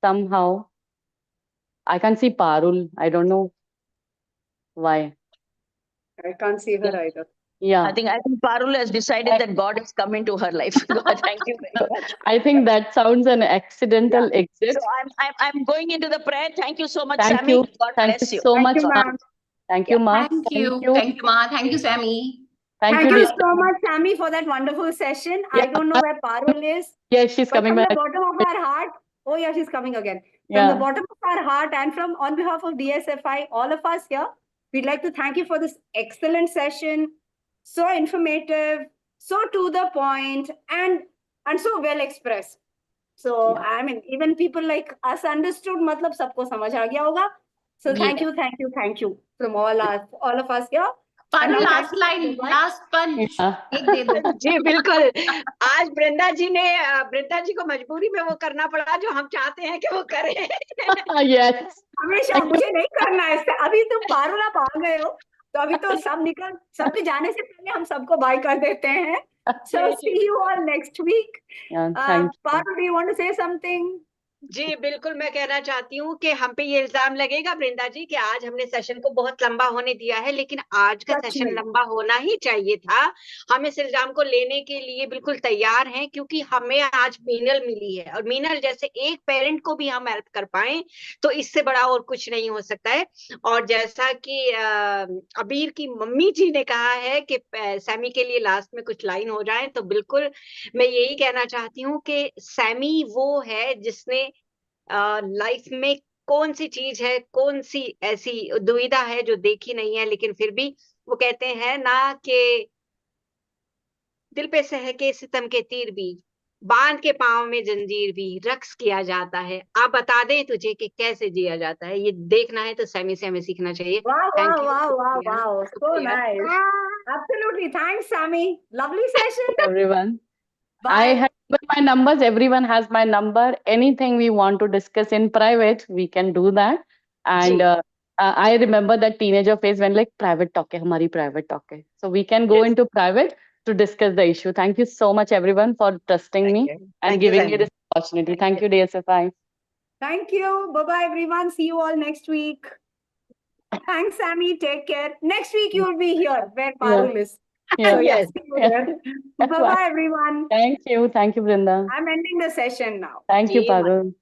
somehow I can see Parul. I don't know why. I can't see her either. Yeah. I think Parul has decided that God has come into her life. God, thank you very much. I think that sounds an accidental exit. So I'm going into the prayer. Thank you so much, Thank Sammy. you. God Thank bless you you. so Thank much, you, ma'am. ma'am. Thank you, Ma. Thank you. Thank you, Ma. Thank you, Sammy. Thank Thank you, you dear. so much, Sammy, for that wonderful session. Yeah. I don't know where Parul is, Yes, she's but coming from the back. bottom of our heart, Oh yeah, she's coming again. From the Yeah. bottom of our heart and from on behalf of DSFI, all of us here, we'd like to thank you for this excellent session. So informative, so to the point, and so well expressed. So Yeah. I mean, even people like us understood. मतलब सबको समझ आ गया होगा. So thank you from all of us here. Parul, And now last thank you line, everyone. Last punch Yeah. एक दे दो। जी बिल्कुल। आज वृंदा जी को मजबूरी में वो करना पड़ा जो हम चाहते हैं कि वो करें। Yes. हमेशा मुझे नहीं करना है इससे। अभी तुम पारुल आप आ गए हो, तो अभी तो सबके जाने से पहले हम सबको बाय कर देते हैं। So see you all next week. Yeah. Thank you. Parul, do you want to say something? जी बिल्कुल, मैं कहना चाहती हूँ कि हम पे ये इल्जाम लगेगा वृंदा जी कि आज हमने सेशन को बहुत लंबा होने दिया है, लेकिन आज का सच सेशन में। लंबा होना ही चाहिए था। हम इस इल्जाम को लेने के लिए बिल्कुल तैयार हैं, क्योंकि हमें आज मीनल मिली है, और मीनल जैसे एक पेरेंट को भी हम हेल्प कर पाए तो इससे बड़ा और कुछ नहीं हो सकता है। और जैसा कि अबीर की मम्मी जी ने कहा है कि सैमी के लिए लास्ट में कुछ लाइन हो जाए, तो बिल्कुल मैं यही कहना चाहती हूँ कि सैमी वो है जिसने लाइफ में कौन सी चीज है, कौन सी ऐसी दुविधा है जो देखी नहीं है, लेकिन फिर भी वो कहते हैं ना कि दिल पे सहके सितम के तीर भी, बांध के पांव में जंजीर भी, रक्स किया जाता है। आप बता दें तुझे कि कैसे जिया जाता है। ये देखना है तो सैमी से हमें सीखना चाहिए। Wow, thank wow, you. wow, wow, wow. So nice. Absolutely. Thanks, Sammy. Lovely session. Everyone. I Bye. have my numbers. Everyone has my number. Anything we want to discuss in private, we can do that. And I remember that teenager phase when like private talk hai, hamari private talk hai. So we can go into private to discuss the issue. Thank you so much, everyone, for trusting me and giving me this opportunity. Thank you, DSFI. Thank you. Bye-bye, everyone. See you all next week. Thanks, Sammy. Take care. Next week, you'll be here where Parul is. Yeah. So, Yes. see you there. Bye-bye, everyone. Thank you. Thank you, Brinda. I'm ending the session now. Thank you, Parul.